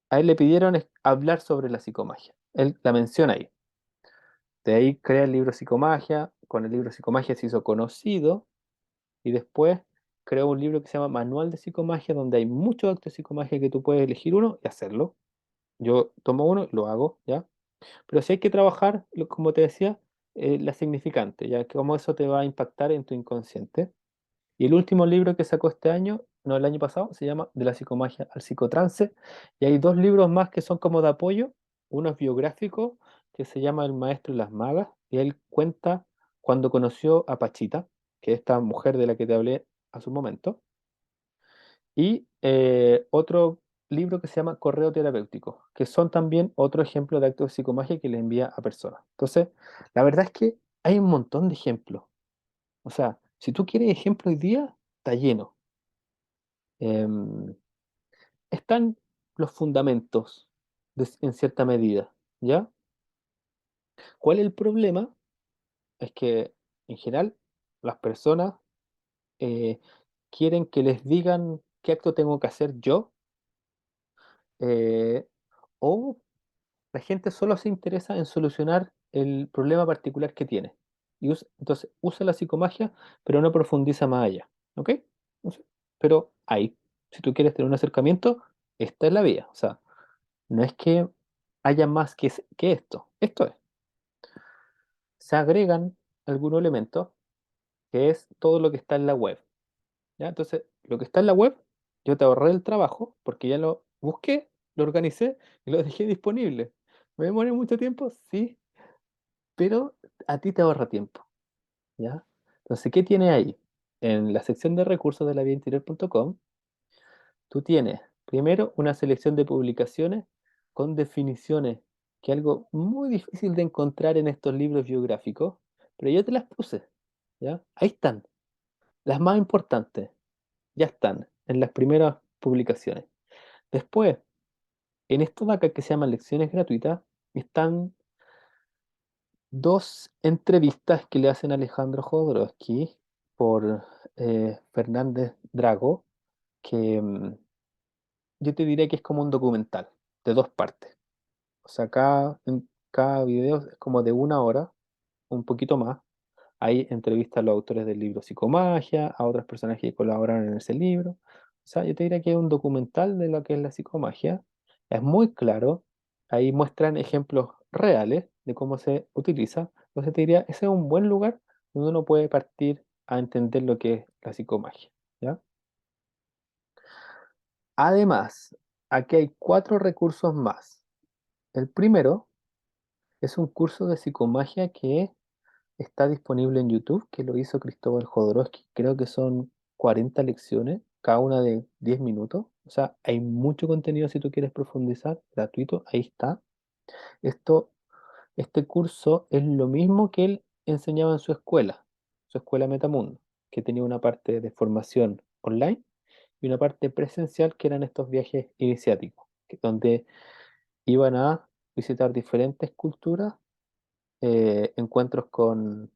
a él le pidieron hablar sobre la psicomagia. Él la menciona ahí. De ahí crea el libro Psicomagia, con el libro Psicomagia se hizo conocido y después creó un libro que se llama Manual de Psicomagia, donde hay muchos actos de psicomagia que tú puedes elegir uno y hacerlo. Yo tomo uno y lo hago, ¿ya? Pero sí hay que trabajar, como te decía, la significante, ya que cómo eso te va a impactar en tu inconsciente. Y el último libro que sacó este año, no el año pasado, se llama De la psicomagia al psicotrance. Y hay dos libros más que son como de apoyo. Uno es biográfico, que se llama El maestro y las magas, y él cuenta cuando conoció a Pachita, que es esta mujer de la que te hablé hace un momento. Y otro libro que se llama Correo Terapéutico, que son también otro ejemplo de actos de psicomagia que le envía a personas. Entonces, la verdad es que hay un montón de ejemplos. O sea, si tú quieres ejemplo hoy día, está lleno. Em, Están los fundamentos en cierta medida, ¿ya? ¿Cuál es el problema? Es que en general las personas eh, quieren que les digan qué acto tengo que hacer yo, eh, o la gente solo se interesa en solucionar el problema particular que tiene. Y entonces usa la psicomagia, pero no profundiza más allá. ¿Ok? Entonces, pero ahí, si tú quieres tener un acercamiento, esta es la vía. O sea, no es que haya más que esto. Esto es. Se agregan algunos elementos que es todo lo que está en la web. ¿Ya? Entonces, lo que está en la web, yo te ahorré el trabajo porque ya lo busqué, lo organicé y lo dejé disponible. ¿Me demoré mucho tiempo? Sí, pero a ti te ahorra tiempo, ¿ya? Entonces, ¿qué tiene ahí? En la sección de recursos de la laviainterior.com, tú tienes primero una selección de publicaciones con definiciones, que es algo muy difícil de encontrar en estos libros biográficos, pero yo te las puse, ¿ya? Ahí están, las más importantes, ya están en las primeras publicaciones. Después, en esto de acá que se llaman lecciones gratuitas, están dos entrevistas que le hacen a Alejandro Jodorowsky por Fernández Drago, que yo te diré que es como un documental de dos partes. O sea, en cada video es como de una hora, un poquito más. Hay entrevistas a los autores del libro Psicomagia, a otras personas que colaboraron en ese libro. O sea, yo te diría que es un documental de lo que es la psicomagia. Es muy claro. Ahí muestran ejemplos reales de cómo se utiliza. Entonces te diría, ese es un buen lugar donde uno puede partir a entender lo que es la psicomagia, ¿ya? Además, aquí hay cuatro recursos más. El primero es un curso de psicomagia que está disponible en YouTube, que lo hizo Cristóbal Jodorowsky. Creo que son 40 lecciones, cada una de 10 minutos. O sea, hay mucho contenido si tú quieres profundizar, gratuito, ahí está. Esto, este curso es lo mismo que él enseñaba en su escuela Metamundo, que tenía una parte de formación online y una parte presencial que eran estos viajes iniciáticos, donde iban a visitar diferentes culturas, encuentros con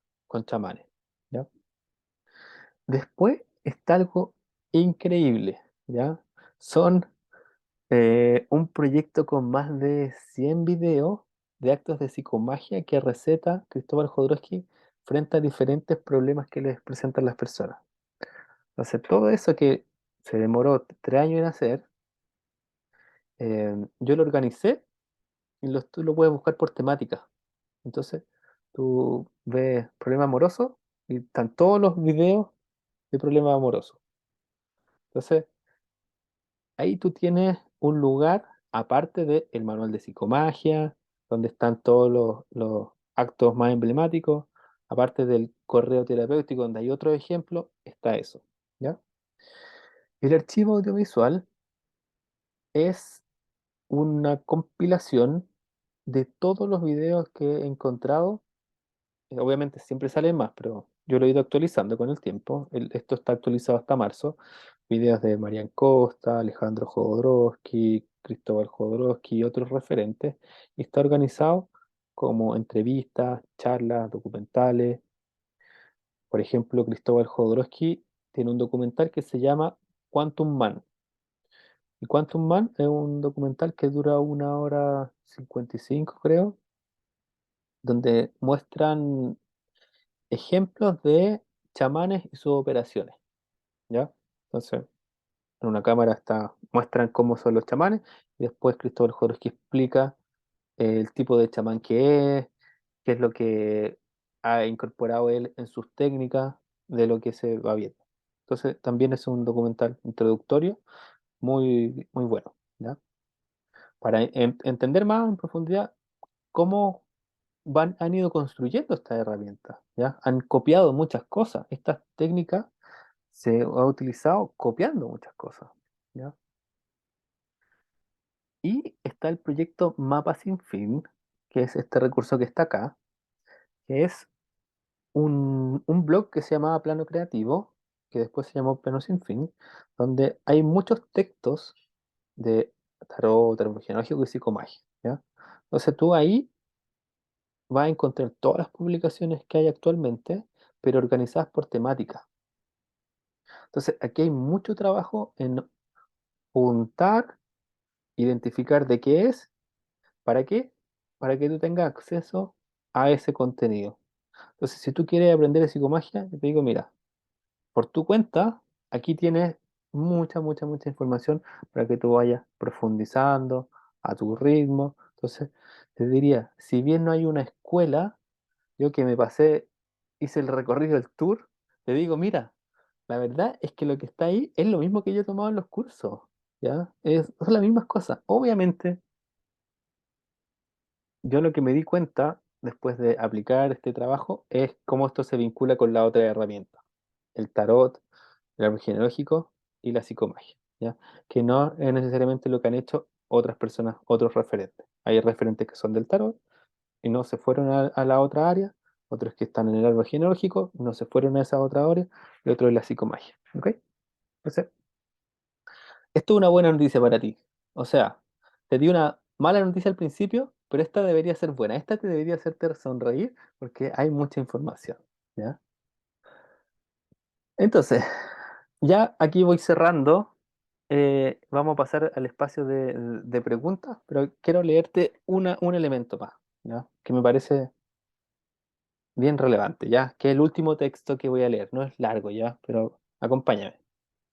chamanes, ¿ya? Después está algo increíble, ¿ya? Son un proyecto con más de 100 videos de actos de psicomagia que receta Cristóbal Jodorowsky frente a diferentes problemas que les presentan las personas. Entonces, todo eso que se demoró 3 años en hacer, yo lo organicé y tú lo puedes buscar por temática. Entonces, tú ves problema amoroso y están todos los videos de problemas amorosos. Entonces, ahí tú tienes un lugar aparte del manual de psicomagia, donde están todos los actos más emblemáticos, aparte del correo terapéutico, donde hay otro ejemplo, está eso, ¿ya? El archivo audiovisual es una compilación de todos los videos que he encontrado. Obviamente siempre salen más, pero yo lo he ido actualizando con el tiempo. Esto está actualizado hasta marzo. Videos de Marian Costa, Alejandro Jodorowsky, Cristóbal Jodorowsky y otros referentes. Y está organizado como entrevistas, charlas, documentales. Por ejemplo, Cristóbal Jodorowsky tiene un documental que se llama Quantum Man. Y Quantum Man es un documental que dura 1 hora 55, creo, donde muestran ejemplos de chamanes y sus operaciones, ¿ya? Entonces, en una cámara muestran cómo son los chamanes y después Cristóbal Jodorowsky explica el tipo de chamán que es, qué es lo que ha incorporado él en sus técnicas, de lo que se va viendo. Entonces, también es un documental introductorio muy, muy bueno, ¿ya? Para entender más en profundidad cómo han ido construyendo estas herramientas, ¿ya? Han copiado muchas cosas. Estas técnicas se ha utilizado copiando muchas cosas, ¿ya? Y está el proyecto Mapa Sin Fin, que es este recurso que está acá, que es un blog que se llamaba Plano Creativo, que después se llamó Plano Sin Fin, donde hay muchos textos de tarot, árbol genealógico y psicomagia, ¿ya? Entonces tú ahí vas a encontrar todas las publicaciones que hay actualmente, pero organizadas por temática. Entonces aquí hay mucho trabajo en juntar, identificar de qué es, ¿para qué? Para que tú tengas acceso a ese contenido. Entonces, si tú quieres aprender de psicomagia, yo te digo, mira, por tu cuenta, aquí tienes mucha información para que tú vayas profundizando a tu ritmo. Entonces, te diría, si bien no hay una escuela, yo que me pasé, hice el recorrido del tour, te digo, mira, la verdad es que lo que está ahí es lo mismo que yo he tomado en los cursos, ¿ya? Son las mismas cosas. Obviamente, yo lo que me di cuenta después de aplicar este trabajo es cómo esto se vincula con la otra herramienta, el tarot, el árbol genealógico y la psicomagia, ¿ya? Que no es necesariamente lo que han hecho otras personas, otros referentes. Hay referentes que son del tarot y no se fueron a la otra área, otros que están en el árbol genealógico no se fueron a esa otra área y otro en la psicomagia, ¿ok? Entonces, esto es una buena noticia para ti. O sea, te di una mala noticia al principio, pero esta debería ser buena. Esta te debería hacerte sonreír porque hay mucha información, ¿ya? Entonces, ya aquí voy cerrando. Vamos a pasar al espacio de preguntas, pero quiero leerte un elemento más, ¿ya? Que me parece bien relevante, ¿ya? Que es el último texto que voy a leer. No es largo, ¿ya? Pero acompáñame.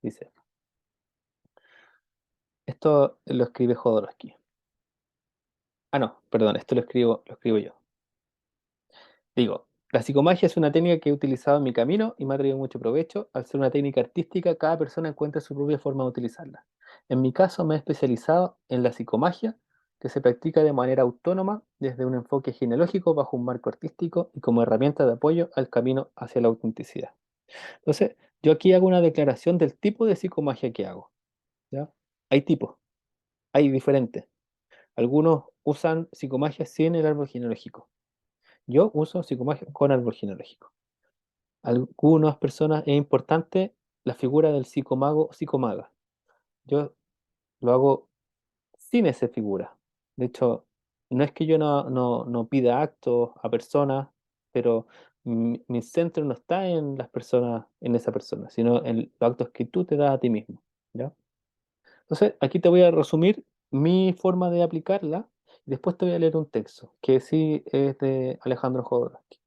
Dice, esto lo escribe Jodorowsky. Ah, no, perdón, esto lo escribo yo. Digo, la psicomagia es una técnica que he utilizado en mi camino y me ha traído mucho provecho. Al ser una técnica artística, cada persona encuentra su propia forma de utilizarla. En mi caso, me he especializado en la psicomagia, que se practica de manera autónoma desde un enfoque genealógico bajo un marco artístico y como herramienta de apoyo al camino hacia la autenticidad. Entonces, yo aquí hago una declaración del tipo de psicomagia que hago, ¿ya? Hay tipos, hay diferentes. Algunos usan psicomagia sin el árbol genealógico. Yo uso psicomagia con árbol genealógico. Algunas personas es importante la figura del psicomago o psicomaga. Yo lo hago sin esa figura. De hecho, no es que yo no pida actos a personas, pero mi centro no está en las personas, en esa persona, sino en los actos que tú te das a ti mismo. ¿Ya? Entonces, aquí te voy a resumir mi forma de aplicarla y después te voy a leer un texto que sí es de Alejandro Jodorowsky.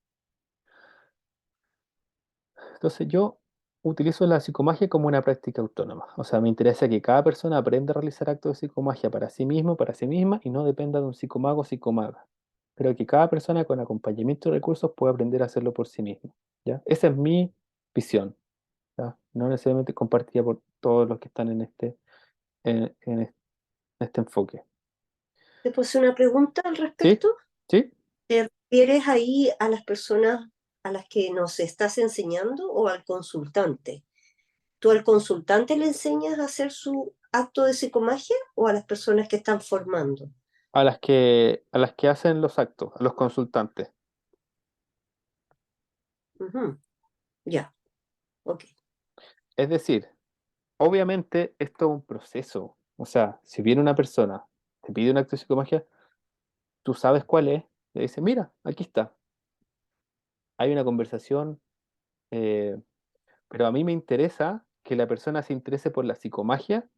Entonces yo utilizo la psicomagia como una práctica autónoma. O sea, me interesa que cada persona aprenda a realizar actos de psicomagia para sí mismo, para sí misma, y no dependa de un psicomago o psicomaga. Pero que cada persona con acompañamiento y recursos pueda aprender a hacerlo por sí mismo. ¿Ya? Esa es mi visión. ¿Ya? No necesariamente compartida por todos los que están en este enfoque. ¿Te puedo hacer una pregunta al ¿Sí? respecto? ¿Sí? ¿Te refieres ahí a las personas a las que nos estás enseñando o al consultante? ¿Tú al consultante le enseñas a hacer su acto de psicomagia o a las personas que están formando? A las que hacen los actos, a los consultantes. Ujú. Ya, ok. Es decir, obviamente esto es un proceso. O sea, si viene una persona, te pide un acto de psicomagia, tú sabes cuál es, le dices, mira, aquí está. Hay una conversación, eh, pero a mí me interesa que la persona se interese por la psicomagia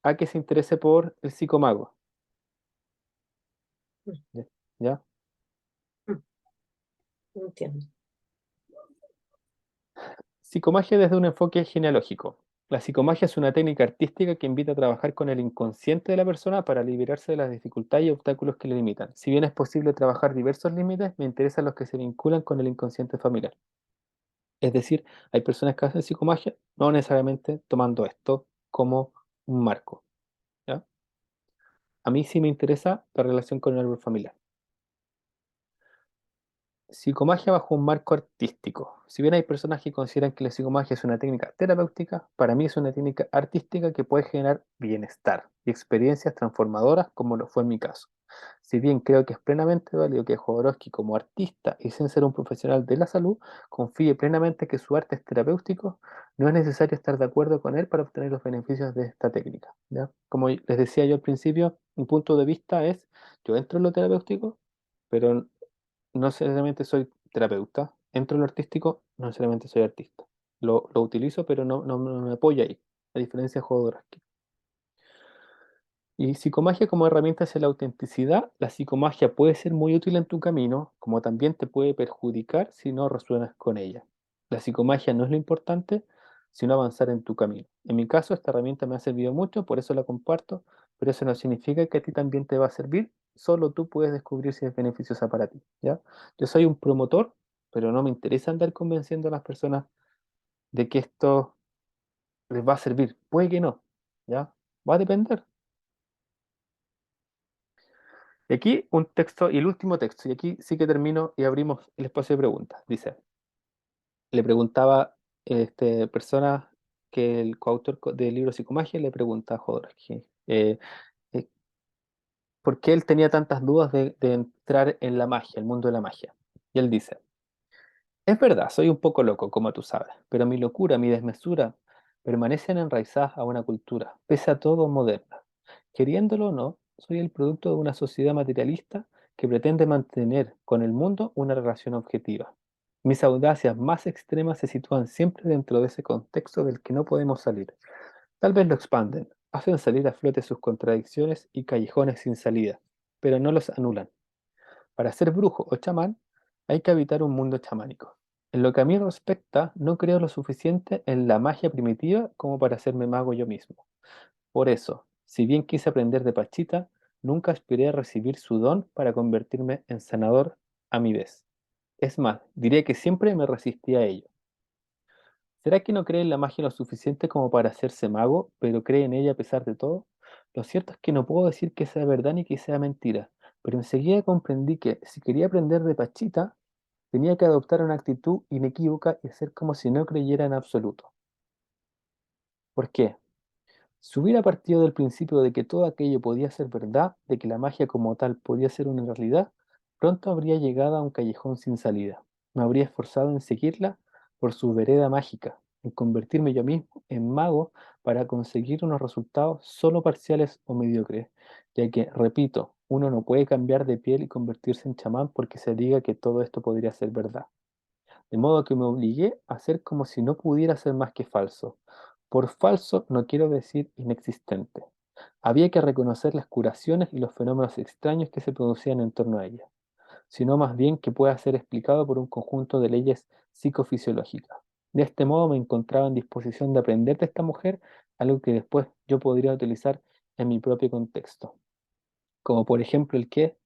a que se interese por el psicomago. Mm, ¿Ya? ¿Ya? mm, entiendo. Psicomagia desde un enfoque genealógico. La psicomagia es una técnica artística que invita a trabajar con el inconsciente de la persona para liberarse de las dificultades y obstáculos que le limitan. Si bien es posible trabajar diversos límites, me interesan los que se vinculan con el inconsciente familiar. Es decir, hay personas que hacen psicomagia no necesariamente tomando esto como un marco, ¿ya? A mí sí me interesa la relación con el árbol familiar. Psicomagia bajo un marco artístico. Si bien hay personas que consideran que la psicomagia es una técnica terapéutica, para mí es una técnica artística que puede generar bienestar y experiencias transformadoras como lo fue en mi caso. Si bien creo que es plenamente válido que Jodorowsky como artista y sin ser un profesional de la salud confíe plenamente que su arte es terapéutico, no es necesario estar de acuerdo con él para obtener los beneficios de esta técnica, ¿ya? Como les decía yo al principio, mi punto de vista es, yo entro en lo terapéutico, pero no necesariamente soy terapeuta. Entro en lo artístico, no necesariamente soy artista. Lo utilizo, pero no me apoya ahí, a diferencia de Jodorowsky. Y psicomagia como herramienta hacia la autenticidad, la psicomagia puede ser muy útil en tu camino, como también te puede perjudicar si no resuenas con ella. La psicomagia no es lo importante, sino avanzar en tu camino. En mi caso, esta herramienta me ha servido mucho, por eso la comparto, pero eso no significa que a ti también te va a servir, solo tú puedes descubrir si es beneficiosa para ti, ¿ya? Yo soy un promotor, pero no me interesa andar convenciendo a las personas de que esto les va a servir. Puede que no, ¿ya? Va a depender. Y aquí un texto, y el último texto, y aquí sí que termino y abrimos el espacio de preguntas. Dice, le preguntaba persona que el coautor del libro Psicomagia le pregunta a Jodorowsky eh, por qué él tenía tantas dudas de entrar en la magia, el mundo de la magia. Y él dice, es verdad, soy un poco loco, como tú sabes, pero mi locura, mi desmesura, permanecen enraizadas a una cultura, pese a todo moderna. Queriéndolo o no, soy el producto de una sociedad materialista que pretende mantener con el mundo una relación objetiva. Mis audacias más extremas se sitúan siempre dentro de ese contexto del que no podemos salir. Tal vez lo expanden, hacen salir a flote sus contradicciones y callejones sin salida, pero no los anulan. Para ser brujo o chamán, hay que habitar un mundo chamánico. En lo que a mí respecta, no creo lo suficiente en la magia primitiva como para hacerme mago yo mismo. Por eso, si bien quise aprender de Pachita, Nunca aspiré a recibir su don para convertirme en sanador a mi vez. Es más, diré que siempre me resistí a ello. ¿Será que no cree en la magia lo suficiente como para hacerse mago, pero cree en ella a pesar de todo? Lo cierto es que no puedo decir que sea verdad ni que sea mentira, pero enseguida comprendí que si quería aprender de Pachita, tenía que adoptar una actitud inequívoca y hacer como si no creyera en absoluto. ¿Por qué? Si hubiera partido del principio de que todo aquello podía ser verdad, de que la magia como tal podía ser una realidad, pronto habría llegado a un callejón sin salida. Me habría esforzado en seguirla por su vereda mágica, en convertirme yo mismo en mago para conseguir unos resultados solo parciales o mediocres, ya que, repito, uno no puede cambiar de piel y convertirse en chamán porque se diga que todo esto podría ser verdad. De modo que me obligué a hacer como si no pudiera ser más que falso. Por falso no quiero decir inexistente. Había que reconocer las curaciones y los fenómenos extraños que se producían en torno a ella, sino más bien que pueda ser explicado por un conjunto de leyes psicofisiológicas. De este modo me encontraba en disposición de aprender de esta mujer algo que después yo podría utilizar en mi propio contexto, como por ejemplo el que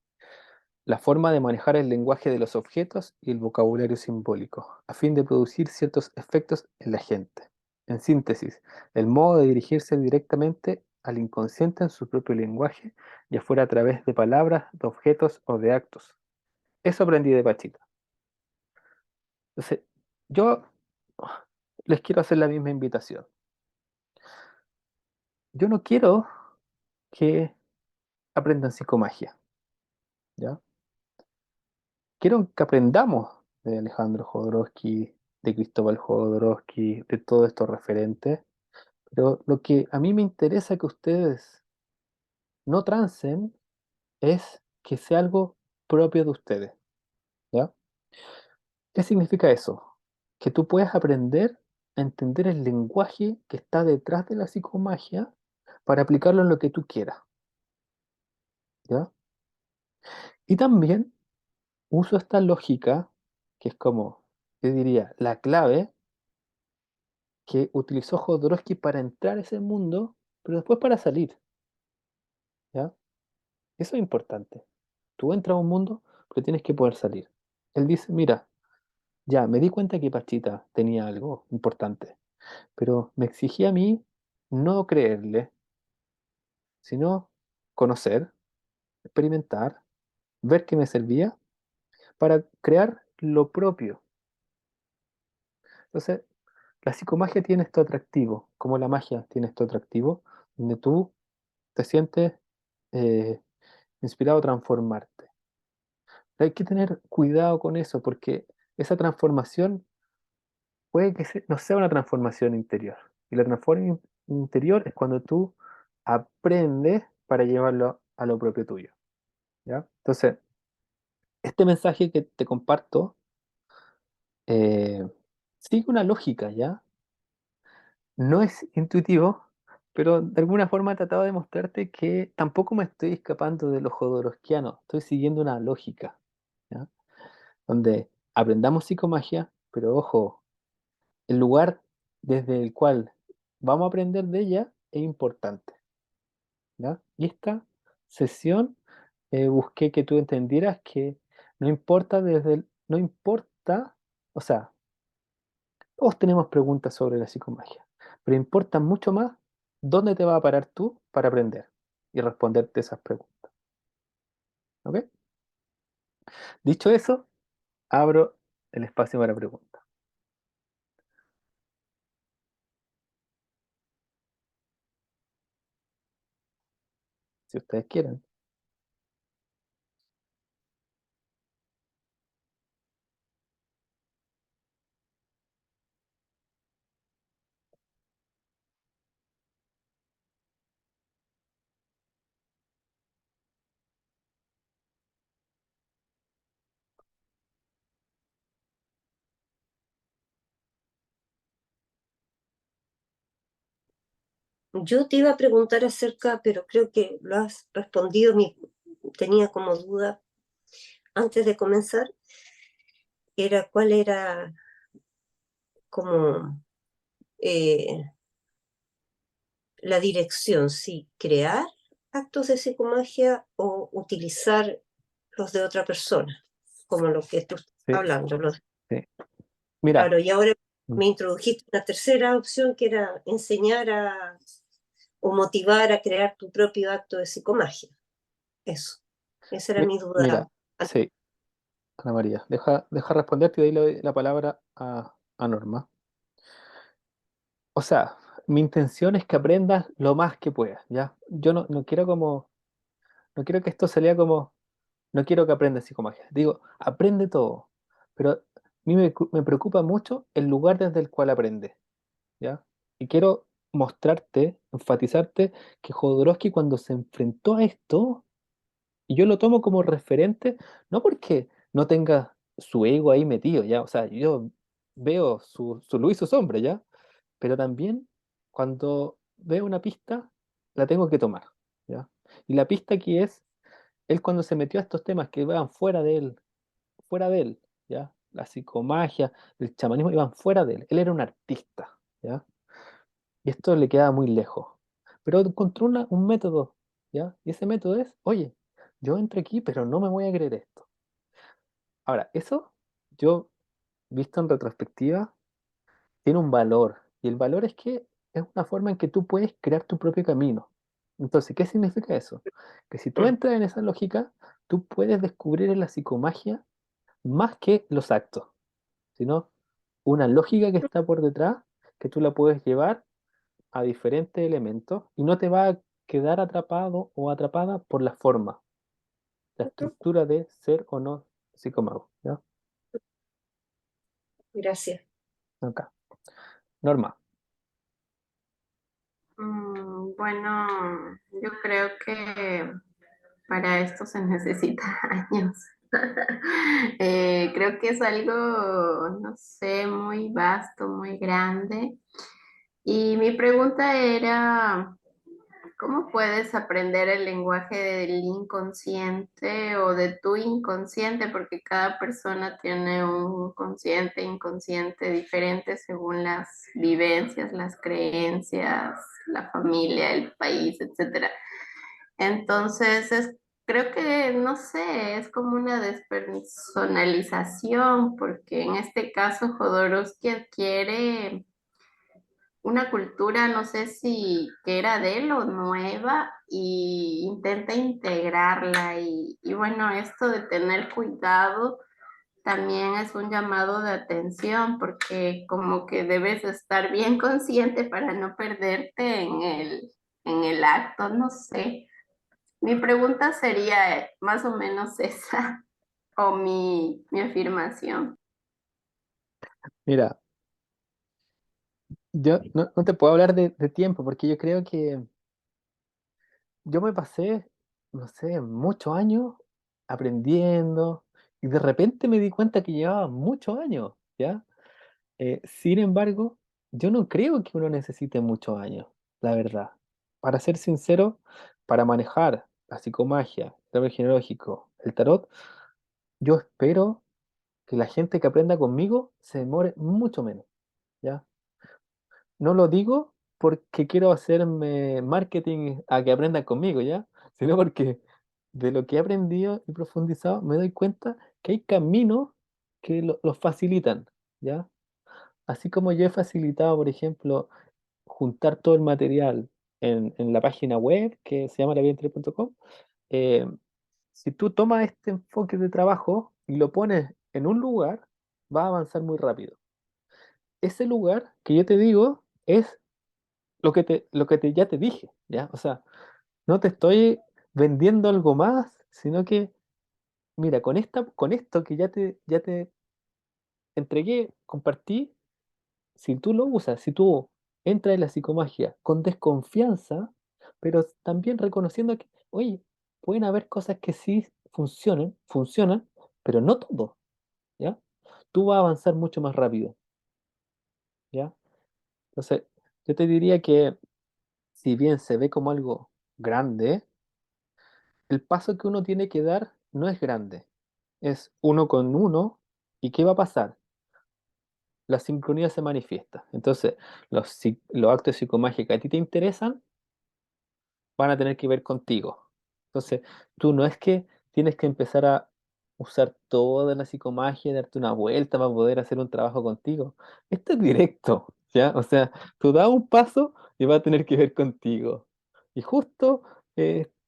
la forma de manejar el lenguaje de los objetos y el vocabulario simbólico, a fin de producir ciertos efectos en la gente. En síntesis, el modo de dirigirse directamente al inconsciente en su propio lenguaje, ya fuera a través de palabras, de objetos o de actos. Eso aprendí de Pachita. Entonces, yo les quiero hacer la misma invitación. Yo no quiero que aprendan psicomagia, ¿ya? Quiero que aprendamos de Alejandro Jodorowsky, de Cristóbal Jodorowsky, de todos estos referentes, pero lo que a mí me interesa que ustedes no trancen es que sea algo propio de ustedes, ¿ya? ¿Qué significa eso? Que tú puedes aprender a entender el lenguaje que está detrás de la psicomagia para aplicarlo en lo que tú quieras, ¿ya? Y también uso esta lógica, que es como, yo diría, la clave que utilizó Jodorowsky para entrar a ese mundo, pero después para salir, ¿ya? Eso es importante. Tú entras a un mundo, pero tienes que poder salir. Él dice, mira, ya, me di cuenta que Pachita tenía algo importante, pero me exigía a mí no creerle, sino conocer, experimentar, ver qué me servía para crear lo propio. Entonces, la psicomagia tiene esto atractivo, como la magia tiene esto atractivo, donde tú te sientes eh, inspirado a transformarte. Hay que tener cuidado con eso porque esa transformación puede que no sea una transformación interior. Y la transformación interior es cuando tú aprendes para llevarlo a lo propio tuyo, ¿ya? Entonces, este mensaje que te comparto eh, sigue una lógica, ¿ya? No es intuitivo, pero de alguna forma he tratado de mostrarte que tampoco me estoy escapando de lo jodorowskiano, estoy siguiendo una lógica, ¿ya? Donde aprendamos psicomagia, pero ojo, el lugar desde el cual vamos a aprender de ella es importante, ¿ya? Y esta sesión busqué que tú entendieras que no importa no importa, o sea, todos tenemos preguntas sobre la psicomagia, pero importa mucho más dónde te vas a parar tú para aprender y responderte esas preguntas, ¿ok? Dicho eso, abro el espacio para preguntas, si ustedes quieren. Yo te iba a preguntar acerca, pero creo que lo has respondido, tenía como duda antes de comenzar, era cuál era como eh, la dirección, sí, crear actos de psicomagia o utilizar los de otra persona, como lo que tú estás Sí, hablando. sí. Mira, Claro, y ahora mm, me introdujiste una tercera opción que era enseñar o motivar a crear tu propio acto de psicomagia. Eso, esa era mi mira, duda. sí, Ana María, deja responderte y de ahí le doy la palabra a Norma. O sea, mi intención es que aprendas lo más que puedas, ¿ya? Yo no quiero no quiero que esto se lea como, no quiero que aprendas psicomagia. Digo, aprende todo, pero a mí me preocupa mucho el lugar desde el cual aprendes, ¿ya? Y quiero mostrarte, enfatizarte que Jodorowsky cuando se enfrentó a esto, y yo lo tomo como referente, no porque no tenga su ego ahí metido, ¿ya? O sea, yo veo su luz y su sombra, ¿ya? Pero también cuando veo una pista, la tengo que tomar, ¿ya? Y la pista aquí es, él cuando se metió a estos temas que iban fuera de él, ¿ya? La psicomagia, el chamanismo iban fuera de él. Él era un artista, ¿ya? Y esto le quedaba muy lejos. Pero encontró un método, ¿ya? Y ese método es, oye, yo entro aquí, pero no me voy a creer esto. Ahora, eso, yo, visto en retrospectiva, tiene un valor. Y el valor es que es una forma en que tú puedes crear tu propio camino. Entonces, ¿qué significa eso? Que si tú Mm, entras en esa lógica, tú puedes descubrir en la psicomagia más que los actos, sino una lógica que está por detrás, que tú la puedes llevar a diferentes elementos y no te va a quedar atrapado o atrapada por la forma, la ujú. estructura de ser o no psicomago. ¿Ya? Gracias. Acá. Norma. Bueno, yo creo que para esto se necesita años. Creo que es algo, no sé, muy vasto, muy grande. Y mi pregunta era, ¿cómo puedes aprender el lenguaje del inconsciente o de tu inconsciente? Porque cada persona tiene un consciente, inconsciente diferente según las vivencias, las creencias, la familia, el país, etcétera. Entonces, creo que, no sé, es como una despersonalización, porque en este caso Jodorowsky adquiere una cultura, no sé si que era de él o nueva, y intenta integrarla. Y bueno, esto de tener cuidado también es un llamado de atención, porque como que debes estar bien consciente para no perderte en el acto, no sé. Mi pregunta sería más o menos esa, o mi afirmación. Mira, yo no te puedo hablar de tiempo porque yo creo que yo me pasé, no sé, muchos años aprendiendo y de repente me di cuenta que llevaba muchos años, ¿ya? Sin embargo, yo no creo que uno necesite muchos años, la verdad. Para ser sincero, para manejar la psicomagia, el árbol genealógico, el tarot, yo espero que la gente que aprenda conmigo se demore mucho menos, ¿ya? No lo digo porque quiero hacerme marketing a que aprendan conmigo, ¿ya? Sino porque de lo que he aprendido y profundizado me doy cuenta que hay caminos que los facilitan, ¿ya? Así como yo he facilitado, por ejemplo, juntar todo el material en la página web que se llama lavientre.com, eh, si tú tomas este enfoque de trabajo y lo pones en un lugar, va a avanzar muy rápido. Ese lugar que yo te digo es ya te dije, ¿ya? O sea, no te estoy vendiendo algo más, sino que, mira, con esto que ya te entregué, compartí, si tú lo usas, si tú entras en la psicomagia con desconfianza, pero también reconociendo que, oye, pueden haber cosas que sí funcionan, pero no todo, ¿ya? Tú vas a avanzar mucho más rápido, ¿ya? Entonces, yo te diría que si bien se ve como algo grande, el paso que uno tiene que dar no es grande, es uno con uno, ¿y qué va a pasar? La sincronía se manifiesta. Entonces, los actos de psicomagia que a ti te interesan, van a tener que ver contigo. Entonces, tú no es que tienes que empezar a usar toda la psicomagia y darte una vuelta para poder hacer un trabajo contigo. Esto es directo, ¿ya? O sea, tú das un paso y va a tener que ver contigo. Y justo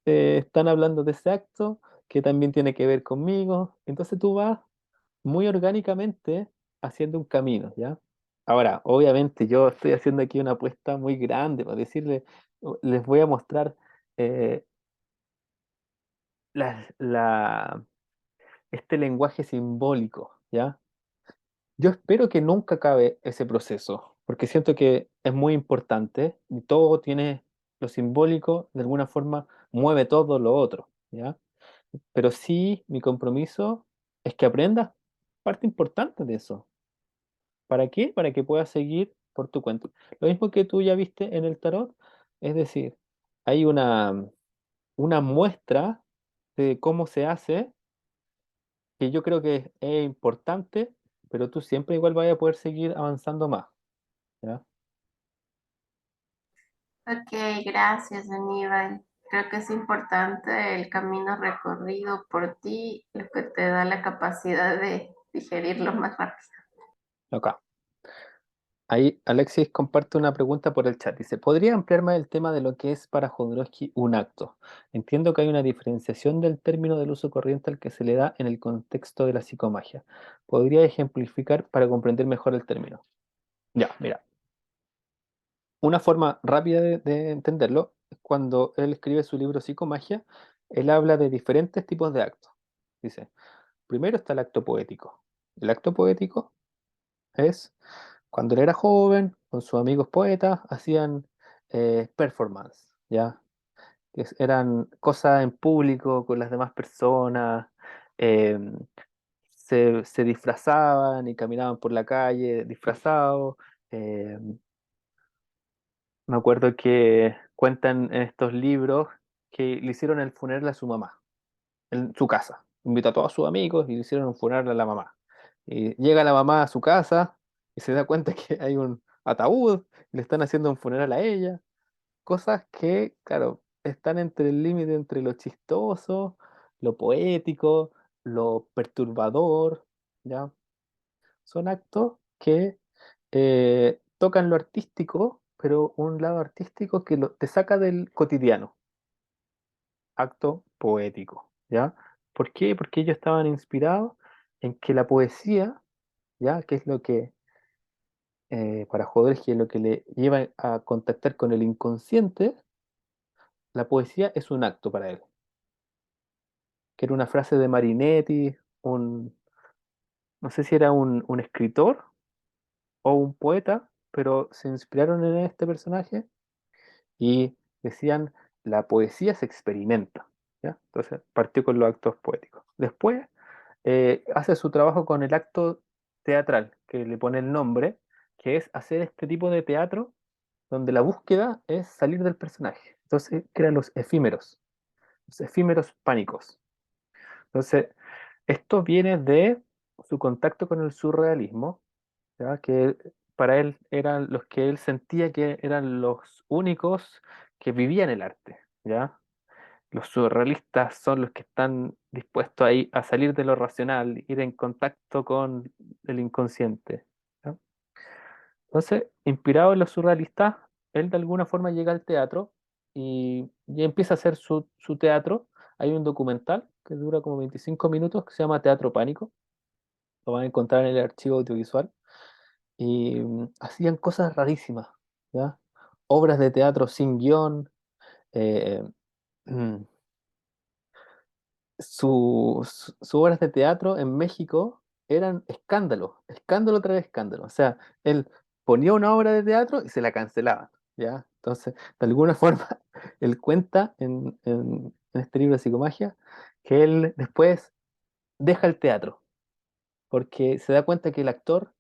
están hablando de ese acto que también tiene que ver conmigo. Entonces tú vas muy orgánicamente haciendo un camino, ¿ya? Ahora, obviamente yo estoy haciendo aquí una apuesta muy grande para decirle, les voy a mostrar eh, la, la- este lenguaje simbólico, ¿ya? Yo espero que nunca acabe ese proceso, porque siento que es muy importante y todo tiene lo simbólico, de alguna forma mueve todo lo otro, ¿ya? Pero sí, mi compromiso es que aprendas parte importante de eso. ¿Para qué? Para que puedas seguir por tu cuenta. Lo mismo que tú ya viste en el tarot, es decir, hay una muestra de cómo se hace, que yo creo que es importante, pero tú siempre igual vas a poder seguir avanzando más, ¿ya? Ok, gracias, Aníbal. Creo que es importante el camino recorrido por ti, lo que te da la capacidad de digerirlo más rápido. Acá. Ahí Alexis comparte una pregunta por el chat. Dice, ¿podría ampliar más el tema de lo que es para Jodorowsky un acto? Entiendo que hay una diferenciación del término del uso corriente al que se le da en el contexto de la psicomagia. ¿Podría ejemplificar para comprender mejor el término? Ya, mira, una forma rápida de entenderlo es cuando él escribe su libro Psicomagia, él habla de diferentes tipos de actos. Dice, primero está el acto poético. El acto poético es cuando él era joven, con sus amigos poetas, hacían performance, ¿ya? Eran cosas en público con las demás personas, eh, se disfrazaban y caminaban por la calle disfrazados. eh, Me acuerdo que cuentan en estos libros que le hicieron el funeral a su mamá, en su casa. Invitó a todos sus amigos y le hicieron un funeral a la mamá. Y llega la mamá a su casa y se da cuenta que hay un ataúd y le están haciendo un funeral a ella. Cosas que, claro, están entre el límite entre lo chistoso, lo poético, lo perturbador, ¿ya? Son actos que tocan lo artístico, pero un lado artístico que te saca del cotidiano, acto poético, ¿ya? ¿Por qué? Porque ellos estaban inspirados en que la poesía, ¿ya? Que es lo que, para Jodorowsky, es lo que le lleva a contactar con el inconsciente, la poesía es un acto para él, que era una frase de Marinetti, no sé si era un escritor o un poeta, pero se inspiraron en este personaje y decían, la poesía se experimenta, ¿ya? Entonces partió con los actos poéticos. Después hace su trabajo con el acto teatral, que le pone el nombre, que es hacer este tipo de teatro donde la búsqueda es salir del personaje. Entonces crean los efímeros pánicos. Entonces, esto viene de su contacto con el surrealismo, ¿ya? Que para él eran los que él sentía que eran los únicos que vivían el arte, ¿ya? Los surrealistas son los que están dispuestos ahí a salir de lo racional, ir en contacto con el inconsciente, ¿ya? Entonces, inspirado en los surrealistas, él de alguna forma llega al teatro y empieza a hacer su teatro. Hay un documental que dura como 25 minutos que se llama Teatro Pánico, lo van a encontrar en el archivo audiovisual y hacían cosas rarísimas, ¿ya? Obras de teatro sin guión, eh, mm, sus obras de teatro en México eran escándalo, escándalo tras escándalo. O sea, él ponía una obra de teatro y se la cancelaban, ¿ya? Entonces, de alguna forma, él cuenta en este libro de psicomagia que él después deja el teatro porque se da cuenta que el actor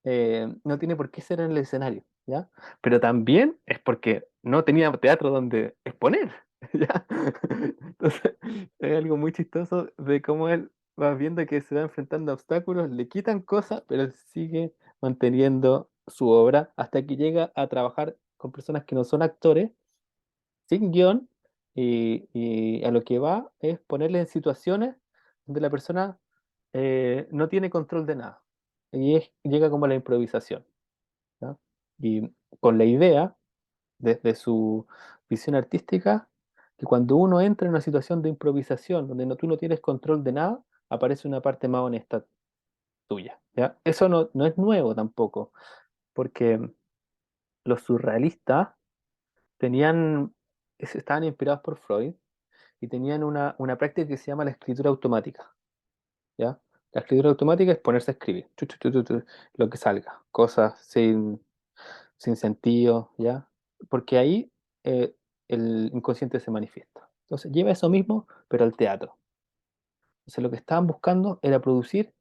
no tiene por qué ser en el escenario, ¿ya? Pero también es porque no tenía teatro donde exponer, ¿ya? Entonces, es algo muy chistoso de cómo él va viendo que se va enfrentando a obstáculos, le quitan cosas, pero él sigue manteniendo su obra hasta que llega a trabajar con personas que no son actores, sin guión, y a lo que va es ponerle en situaciones donde la persona no tiene control de nada. Llega como a la improvisación, ¿ya? Y con la idea, desde su visión artística, que cuando uno entra en una situación de improvisación, donde tú no tienes control de nada, aparece una parte más honesta tuya, ¿ya? Eso no es nuevo tampoco, porque los surrealistas tenían, estaban inspirados por Freud y tenían una práctica que se llama la escritura automática, ¿ya? La escritura automática es ponerse a escribir, lo que salga, cosas sin sentido, ¿ya? Porque ahí eh, el inconsciente se manifiesta. Entonces lleva eso mismo, pero al teatro. Entonces lo que estaban buscando era producir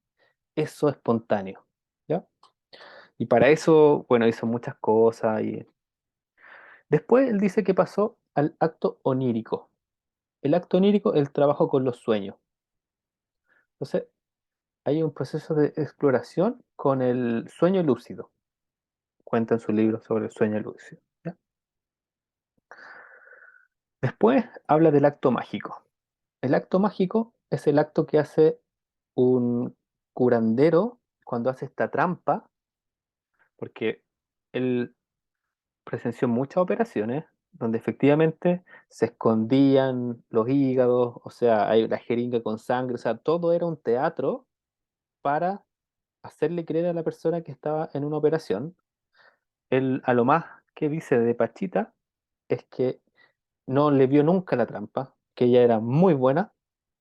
eso espontáneo, ¿ya? Y para eso, bueno, hizo muchas cosas y después él dice que pasó al acto onírico. El acto onírico, el trabajo con los sueños. Entonces, hay un proceso de exploración con el sueño lúcido. Cuenta en su libro sobre el sueño lúcido, ¿ya? Después habla del acto mágico. El acto mágico es el acto que hace un curandero cuando hace esta trampa, porque él presenció muchas operaciones donde efectivamente se escondían los hígados, o sea, hay una jeringa con sangre, o sea, todo era un teatro para hacerle creer a la persona que estaba en una operación. Él, a lo más que dice de Pachita es que no le vio nunca la trampa, que ella era muy buena,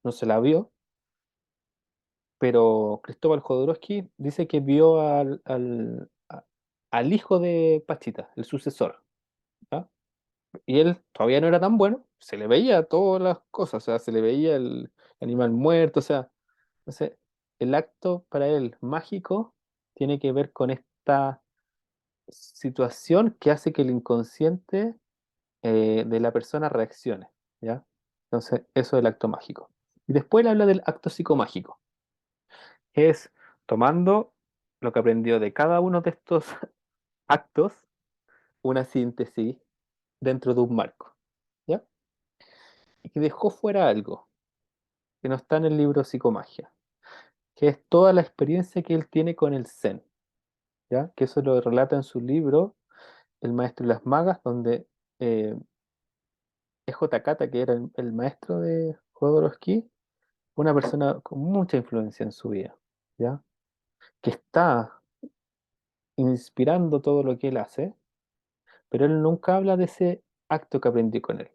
no se la vio, pero Cristóbal Jodorowsky dice que vio al hijo de Pachita, el sucesor, ¿ya? Y él todavía no era tan bueno, se le veía todas las cosas, o sea, se le veía el animal muerto, o sea, entonces el acto para él mágico tiene que ver con esta situación que hace que el inconsciente de la persona reaccione, ¿ya? Entonces, eso es el acto mágico. Y después él habla del acto psicomágico, es tomando lo que aprendió de cada uno de estos actos, una síntesis dentro de un marco, ¿ya? Y que dejó fuera algo que no está en el libro Psicomagia, que es toda la experiencia que él tiene con el Zen, ¿ya? Que eso lo relata en su libro El maestro y las magas, donde eh, E.J. Kata, que era el maestro de Jodorowsky, una persona con mucha influencia en su vida, ¿ya? Que está inspirando todo lo que él hace, pero él nunca habla de ese acto que aprendí con él,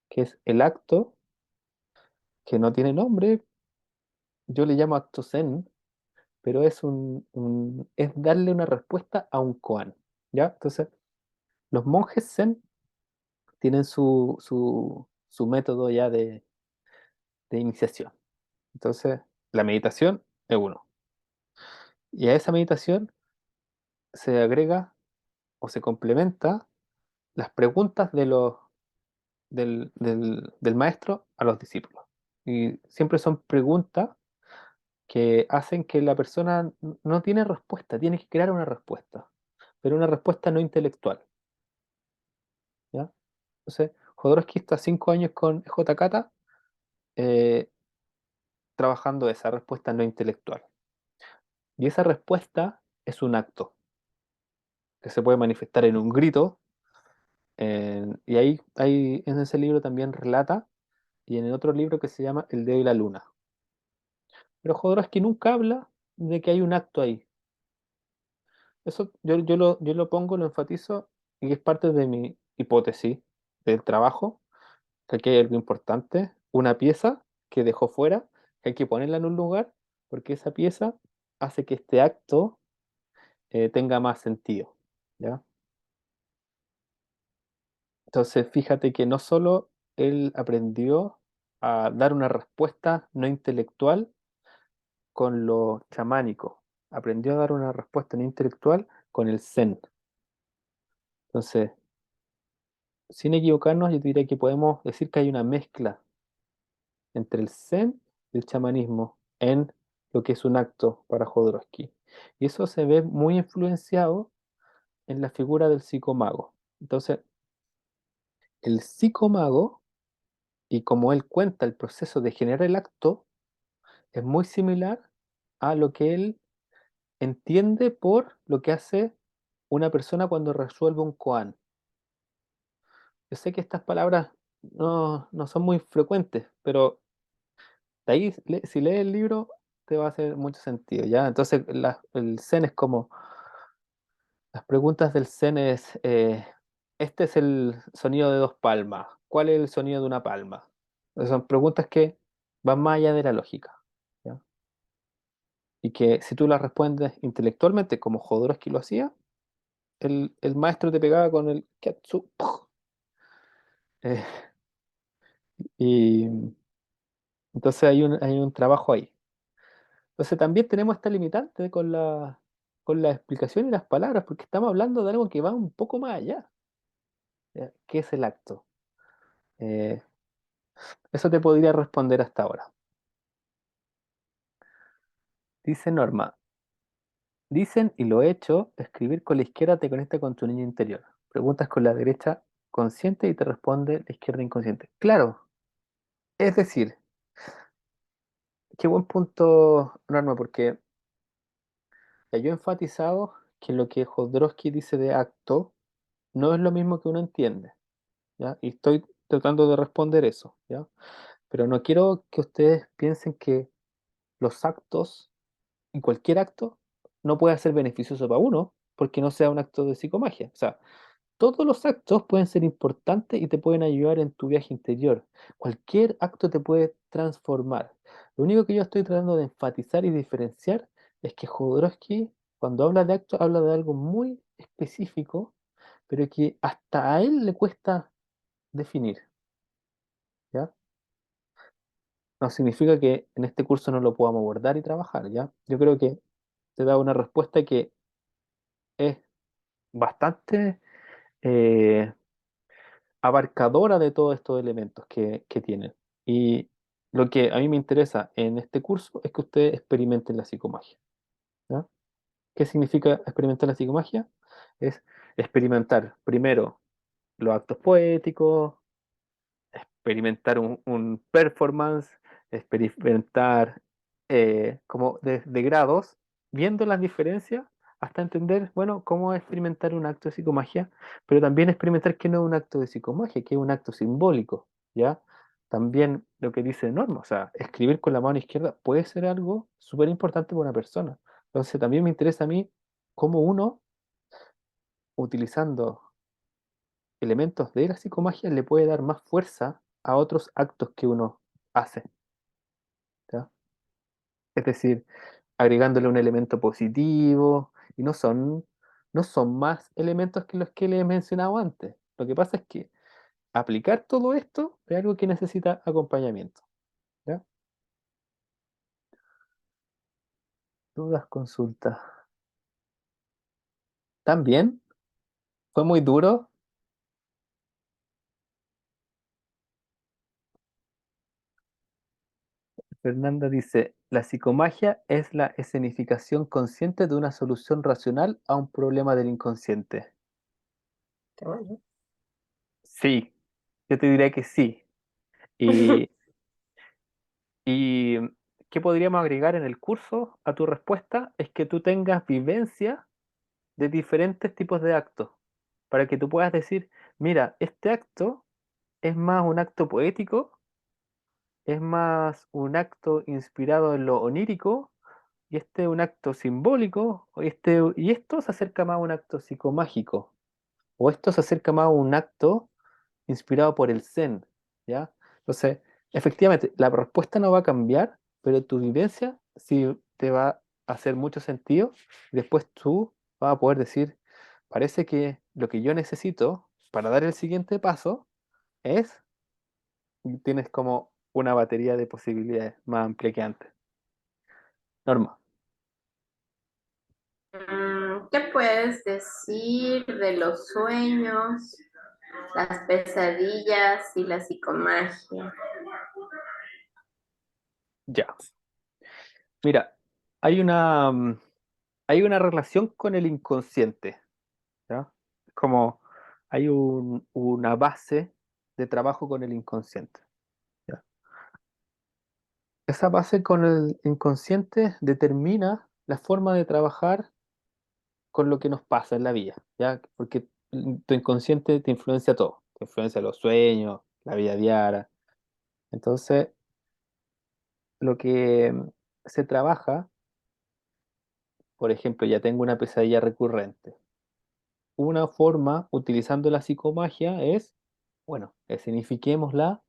que es el acto que no tiene nombre, yo le llamo acto zen, pero es es darle una respuesta a un koan, ¿ya? Entonces, los monjes zen tienen su método ya de iniciación. Entonces, la meditación es uno. Y a esa meditación se agrega o se complementa las preguntas del maestro a los discípulos. Y siempre son preguntas que hacen que la persona no tiene respuesta, tiene que crear una respuesta, pero una respuesta no intelectual, ¿ya? Entonces, Jodorowsky está 5 años con J. Kata eh, trabajando esa respuesta no intelectual. Y esa respuesta es un acto que se puede manifestar en un grito, y ahí en ese libro también relata, y en el otro libro que se llama El dedo y la luna. Pero Jodorowsky nunca habla de que hay un acto ahí. Eso yo lo pongo, lo enfatizo, y es parte de mi hipótesis del trabajo, que aquí hay algo importante, una pieza que dejó fuera, que hay que ponerla en un lugar, porque esa pieza hace que este acto tenga más sentido, ¿ya? Entonces, fíjate que no solo él aprendió a dar una respuesta no intelectual con lo chamánico, aprendió a dar una respuesta no intelectual con el zen. Entonces, sin equivocarnos, yo diría que podemos decir que hay una mezcla entre el zen y el chamanismo en lo que es un acto para Jodorowsky. Y eso se ve muy influenciado en la figura del psicomago. Entonces, el psicomago Y como él cuenta el proceso de generar el acto, es muy similar a lo que él entiende por lo que hace una persona cuando resuelve un koan. Yo sé que estas palabras no son muy frecuentes, pero de ahí, si lees el libro, te va a hacer mucho sentido, ¿ya? Entonces, el Zen es como, las preguntas del Zen es, este es el sonido de dos palmas, ¿cuál es el sonido de una palma? Son preguntas que van más allá de la lógica, ¿ya? Y que si tú las respondes intelectualmente, como Jodorowsky lo hacía, el maestro te pegaba con el Kyatsu, ¡puf! Eh, y entonces hay un trabajo ahí. Entonces también tenemos esta limitante con la explicación y las palabras, porque estamos hablando de algo que va un poco más allá, ¿ya? ¿Qué es el acto? Eh, Eso te podría responder hasta ahora. Dice Norma, dicen, y lo he hecho, escribir con la izquierda te conecta con tu niño interior. Preguntas con la derecha consciente y te responde la izquierda inconsciente. Claro, es decir, qué buen punto, Norma, porque ya yo he enfatizado que lo que Jodorowsky dice de acto no es lo mismo que uno entiende, ¿ya? Y estoy tratando de responder eso, ¿ya? Pero no quiero que ustedes piensen que los actos, y cualquier acto, no puede ser beneficioso para uno porque no sea un acto de psicomagia. O sea, todos los actos pueden ser importantes y te pueden ayudar en tu viaje interior. Cualquier acto te puede transformar. Lo único que yo estoy tratando de enfatizar y diferenciar es que Jodorowsky, cuando habla de acto, habla de algo muy específico, pero que hasta a él le cuesta definir, ¿ya? No significa que en este curso no lo podamos abordar y trabajar, ¿ya? Yo creo que te da una respuesta que es bastante eh, abarcadora de todos estos elementos que tienen. Y lo que a mí me interesa en este curso es que ustedes experimenten la psicomagia, ¿ya? ¿Qué significa experimentar la psicomagia? Es experimentar primero los actos poéticos, experimentar un performance, experimentar como de grados, viendo las diferencias hasta entender, bueno, cómo experimentar un acto de psicomagia, pero también experimentar que no es un acto de psicomagia, que es un acto simbólico, ¿ya? También lo que dice Norma, o sea, escribir con la mano izquierda puede ser algo súper importante para una persona. Entonces también me interesa a mí cómo uno, utilizando elementos de la psicomagia, le puede dar más fuerza a otros actos que uno hace, ¿ya? Es decir, agregándole un elemento positivo, y no son más elementos que los que le he mencionado antes. Lo que pasa es que aplicar todo esto es algo que necesita acompañamiento, ¿ya? Dudas, consultas. También fue muy duro. Fernanda dice, la psicomagia es la escenificación consciente de una solución racional a un problema del inconsciente. Qué bueno. Sí, yo te diría que sí. Y, y ¿qué podríamos agregar en el curso a tu respuesta? Es que tú tengas vivencia de diferentes tipos de actos, para que tú puedas decir, mira, este acto es más un acto poético, es más un acto inspirado en lo onírico, y este es un acto simbólico, y esto se acerca más a un acto psicomágico, o esto se acerca más a un acto inspirado por el Zen, ¿ya? Entonces, efectivamente, la respuesta no va a cambiar, pero tu vivencia sí te va a hacer mucho sentido. Y después tú vas a poder decir, parece que lo que yo necesito para dar el siguiente paso es, y tienes como una batería de posibilidades más amplia que antes. Norma. ¿Qué puedes decir de los sueños, las pesadillas y la psicomagia? Ya. Mira, hay una, hay una relación con el inconsciente, ¿ya? Como hay una base de trabajo con el inconsciente. esa base con el inconsciente determina la forma de trabajar con lo que nos pasa en la vida, ¿ya? Porque tu inconsciente te influencia todo, te influencia los sueños, la vida diaria. Entonces, lo que se trabaja, por ejemplo, ya tengo una pesadilla recurrente. Una forma, utilizando la psicomagia, es, bueno, signifiquémosla,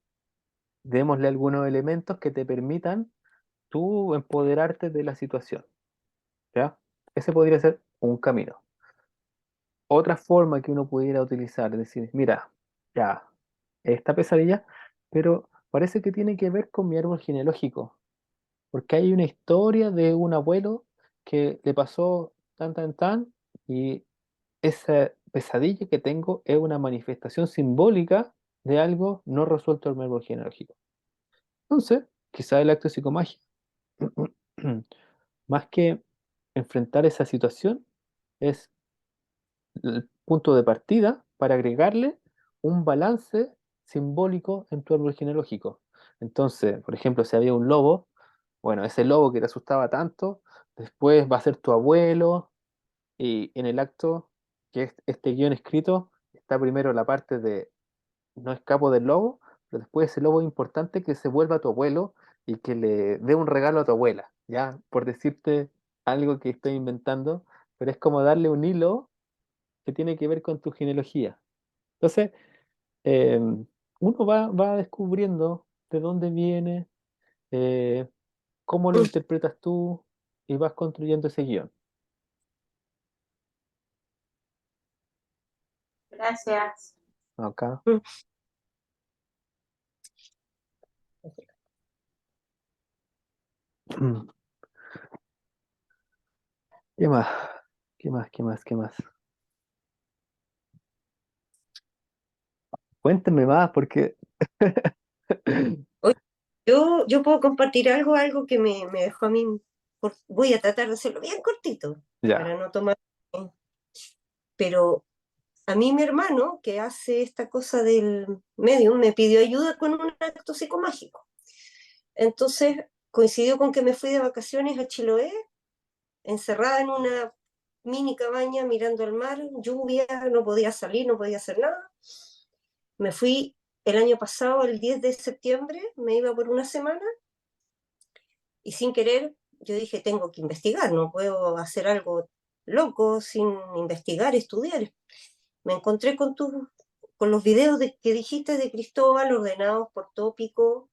démosle algunos elementos que te permitan tú empoderarte de la situación, ¿ya? Ese podría ser un camino. Otra forma que uno pudiera utilizar es decir, mira, ya, esta pesadilla, pero parece que tiene que ver con mi árbol genealógico, porque hay una historia de un abuelo que le pasó tan, tan, tan, y esa pesadilla que tengo es una manifestación simbólica de algo no resuelto en mi árbol genealógico. Entonces, quizá el acto de psicomagia, más que enfrentar esa situación, es el punto de partida para agregarle un balance simbólico en tu árbol genealógico. Entonces, por ejemplo, si había un lobo, bueno, ese lobo que te asustaba tanto, después va a ser tu abuelo, y en el acto, que es este guión escrito, está primero la parte de no escapo del lobo, pero después ese lobo es importante que se vuelva tu abuelo y que le dé un regalo a tu abuela, ya, por decirte algo que estoy inventando, pero es como darle un hilo que tiene que ver con tu genealogía. Entonces, eh, uno va descubriendo de dónde viene, eh, cómo lo interpretas tú y vas construyendo ese guión. Gracias. Acá. Mm. ¿Qué más? ¿Qué más? ¿Qué más? ¿Qué más? Cuéntenme más porque... Oye, yo puedo compartir algo que me dejó a mí, voy a tratar de hacerlo bien cortito, Ya. para no tomar, pero a mí mi hermano, que hace esta cosa del medium, me pidió ayuda con un acto psicomágico. Entonces coincidió con que me fui de vacaciones a Chiloé, encerrada en una mini cabaña mirando al mar, lluvia, no podía salir, no podía hacer nada. Me fui el año pasado, el 10 de septiembre, me iba por una semana y sin querer yo dije, tengo que investigar, no puedo hacer algo loco sin investigar, estudiar. Me encontré con los videos que dijiste de Cristóbal ordenados por tópico.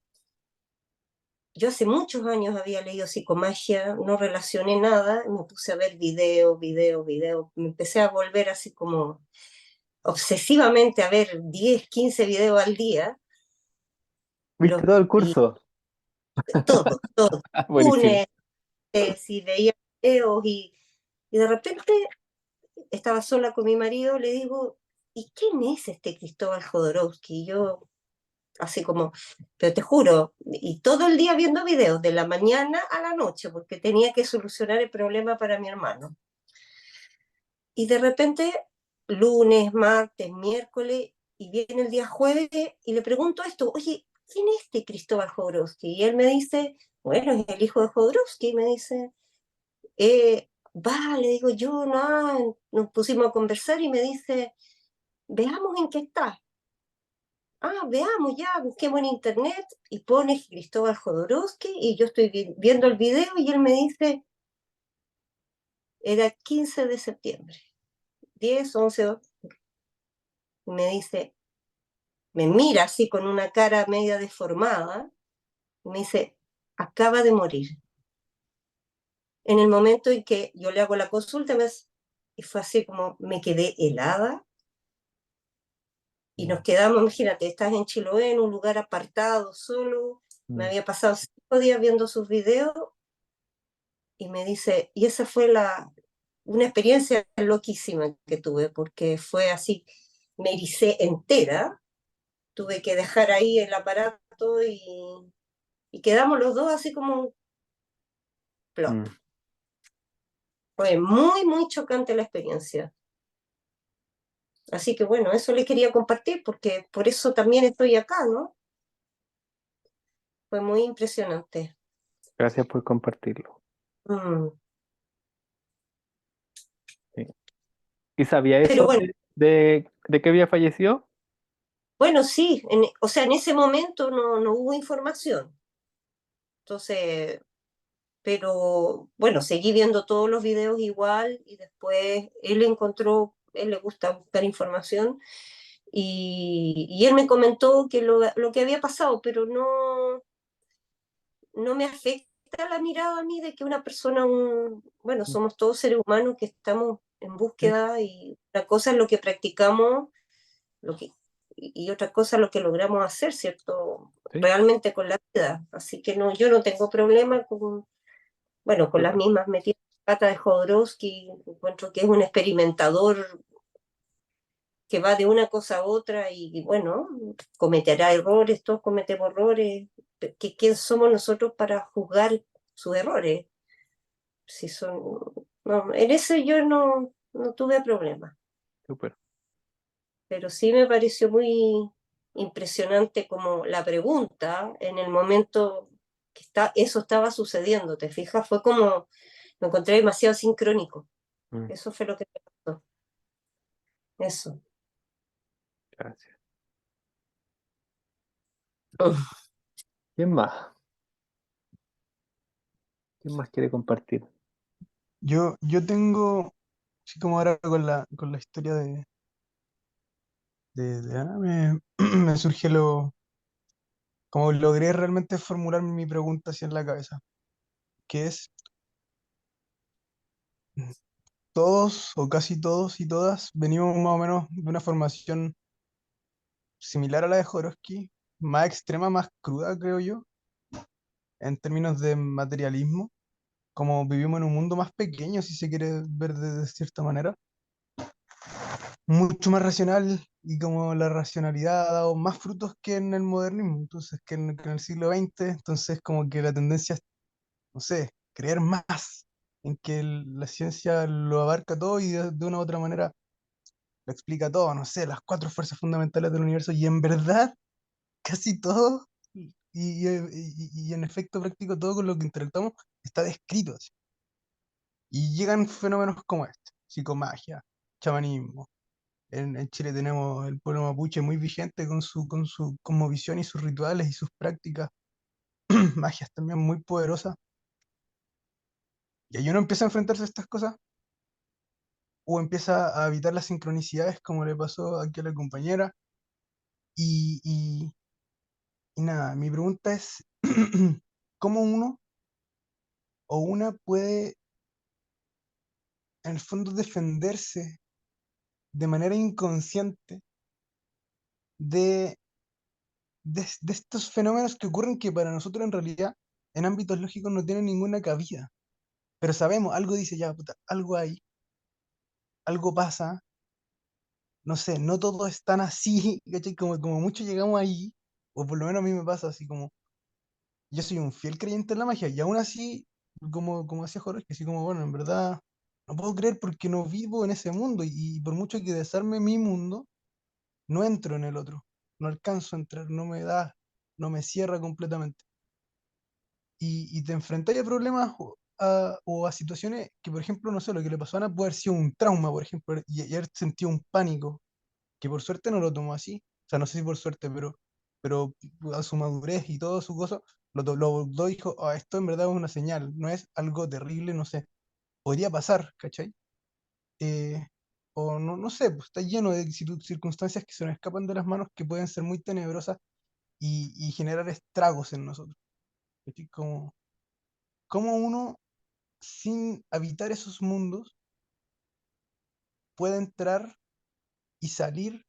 Yo hace muchos años había leído psicomagia, no relacioné nada, me puse a ver video, me empecé a volver así como obsesivamente a ver 10, 15 videos al día, ¿Viste todo el y curso? todo, Buenísimo. lunes, si veía videos y de repente estaba sola con mi marido, le digo, ¿y quién es este Cristóbal Jodorowsky? Y yo así como, pero te juro, y todo el día viendo videos, de la mañana a la noche, porque tenía que solucionar el problema para mi hermano. Y de repente, lunes, martes, miércoles, y viene el día jueves, y le pregunto esto, oye, ¿quién es este Cristóbal Jodorowsky? Y él me dice, bueno, es el hijo de Jodorowsky, y me dice, le digo yo, no, nos pusimos a conversar y me dice, veamos en qué está. Veamos ya, busquemos en internet y pone Cristóbal Jodorowsky y yo estoy viendo el video y él me dice, era 15 de septiembre, 10, 11, y me dice, me mira así con una cara media deformada y me dice, acaba de morir. En el momento en que yo le hago la consulta, y fue así como me quedé helada y nos quedamos, imagínate, estás en Chiloé, en un lugar apartado, solo, me Mm, había pasado 5 días viendo sus videos y me dice, y esa fue una experiencia loquísima que tuve, porque fue así, me ericé entera, tuve que dejar ahí el aparato y quedamos los dos así como plop. mm. Fue muy, muy chocante la experiencia. Así que bueno, eso le quería compartir, porque por eso también estoy acá, ¿no? Fue muy impresionante. Gracias por compartirlo. Mm. Sí. ¿Y sabía Pero eso bueno, de que había fallecido? bueno, sí, o sea, en ese momento no hubo información. Entonces, pero bueno, seguí viendo todos los videos igual y después él le gusta buscar información y él me comentó que lo que había pasado, pero no me afecta la mirada a mí de que una persona, bueno, somos todos seres humanos que estamos en Sí, búsqueda y una cosa es lo que practicamos lo que, y otra cosa lo que logramos hacer, ¿cierto? sí, Realmente con la vida. Así que no, yo no tengo problema con, bueno, con las súper. mismas metidas de pata de Jodorowsky, encuentro que es un experimentador que va de una cosa a otra y bueno, cometerá errores, todos cometemos errores. ¿Quién somos nosotros para juzgar sus errores? Si son, no, en eso yo no tuve problema, Súper. pero sí me pareció muy impresionante como la pregunta en el momento que eso estaba sucediendo, ¿te fijas? Fue como, lo encontré demasiado sincrónico. Mm, Eso fue lo que me pasó. Eso. gracias. ¿Quién más? ¿Quién más quiere compartir? Yo tengo, así como ahora con la historia de Ana, me surge como logré realmente formular mi pregunta así en la cabeza, que es, todos o casi todos y todas venimos más o menos de una formación similar a la de Jodorowsky, más extrema, más cruda, creo yo, en términos de materialismo, como vivimos en un mundo más pequeño, si se quiere ver de cierta manera, mucho más racional y como la racionalidad ha dado más frutos que en el modernismo, entonces que en el siglo XX, entonces como que la tendencia es, no sé, creer más en que la ciencia lo abarca todo y de una u otra manera lo explica todo, no sé, las cuatro fuerzas fundamentales del universo y en verdad casi todo y en efecto práctico todo con lo que interactuamos está descrito así. Y llegan fenómenos como este, psicomagia, chamanismo. En Chile tenemos el pueblo mapuche muy vigente con su cosmovisión y sus rituales y sus prácticas, magias también muy poderosas. Y ahí uno empieza a enfrentarse a estas cosas o empieza a evitar las sincronicidades como le pasó aquí a la compañera. Y, y, y nada, mi pregunta es, ¿cómo uno o una puede en el fondo defenderse de manera inconsciente de, de estos fenómenos que ocurren que para nosotros en realidad en ámbitos lógicos no tienen ninguna cabida? Pero sabemos, algo dice ya, puta, algo hay, algo pasa, no sé, no todo es tan así, ¿cachai? Como mucho llegamos ahí, o por lo menos a mí me pasa así como, yo soy un fiel creyente en la magia, y aún así, como decía Jorge, así como, bueno, en verdad, no puedo creer porque no vivo en ese mundo, y por mucho que desarme mi mundo, no entro en el otro, no alcanzo a entrar, no me da, no me cierra completamente. Y te enfrentas a problemas o a situaciones que, por ejemplo, no sé, lo que le pasó a Ana puede haber sido un trauma, por ejemplo, y haber sentido un pánico, que por suerte no lo tomó así, o sea, no sé si por suerte, pero a su madurez y todo su gozo, lo dijo, "Ah, esto en verdad es una señal, no es algo terrible, no sé, podría pasar, ¿cachai? Eh, o no sé, pues está lleno de circunstancias que se nos escapan de las manos que pueden ser muy tenebrosas y generar estragos en nosotros. ¿Cachai? Como uno sin habitar esos mundos, puede entrar y salir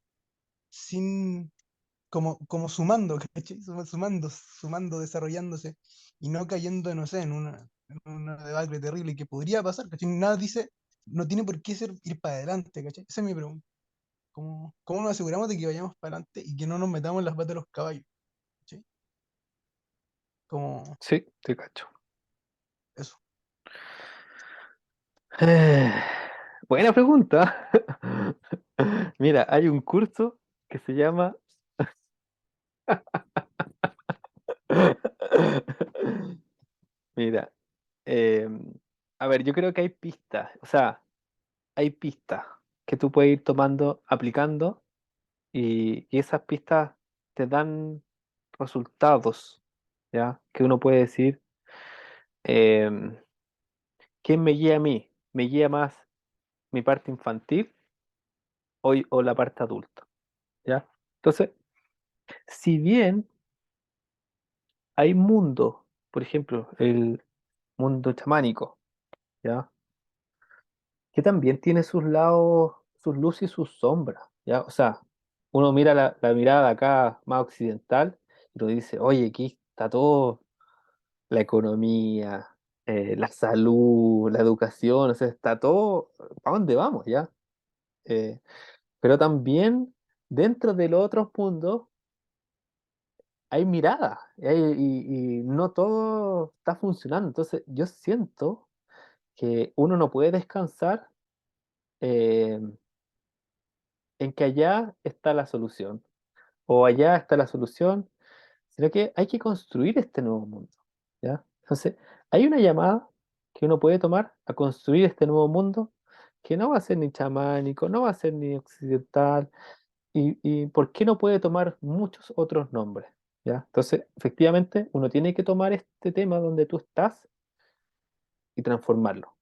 sin, como sumando, ¿cachai? Sumando, desarrollándose y no cayendo, no sé, en una debacle terrible que podría pasar, ¿cachai? Nada dice, no tiene por qué ser ir para adelante, ¿cachai? Esa es mi pregunta. ¿Cómo nos aseguramos de que vayamos para adelante y que no nos metamos en las patas de los caballos? ¿Cachai? Como Sí, te cacho. eso. Eh, buena pregunta. Mira, hay un curso que se llama Mira, a ver, yo creo que hay pistas, o sea, hay pistas que tú puedes ir tomando, aplicando, y esas pistas te dan resultados, ¿ya? Que uno puede decir, em, ¿quién me guía a mí? ¿Me guía más mi parte infantil o la parte adulta? ¿Ya? Entonces, si bien hay mundos, por ejemplo, el mundo chamánico, ¿ya? Que también tiene sus lados, sus luces y sus sombras, ¿ya? O sea, uno mira la mirada de acá más occidental y uno dice, oye, aquí está todo, la economía, la salud, la educación, o sea, está todo, ¿para dónde vamos, ya? Eh, pero también dentro de los otros mundos hay miradas y no todo está funcionando. Entonces, yo siento que uno no puede descansar eh, en que allá está la solución o allá está la solución, sino que hay que construir este nuevo mundo, ¿ya? Entonces, hay una llamada que uno puede tomar a construir este nuevo mundo que no va a ser ni chamánico, no va a ser ni occidental, y ¿por qué no puede tomar muchos otros nombres? ¿Ya? Entonces, efectivamente, uno tiene que tomar este tema donde tú estás y transformarlo.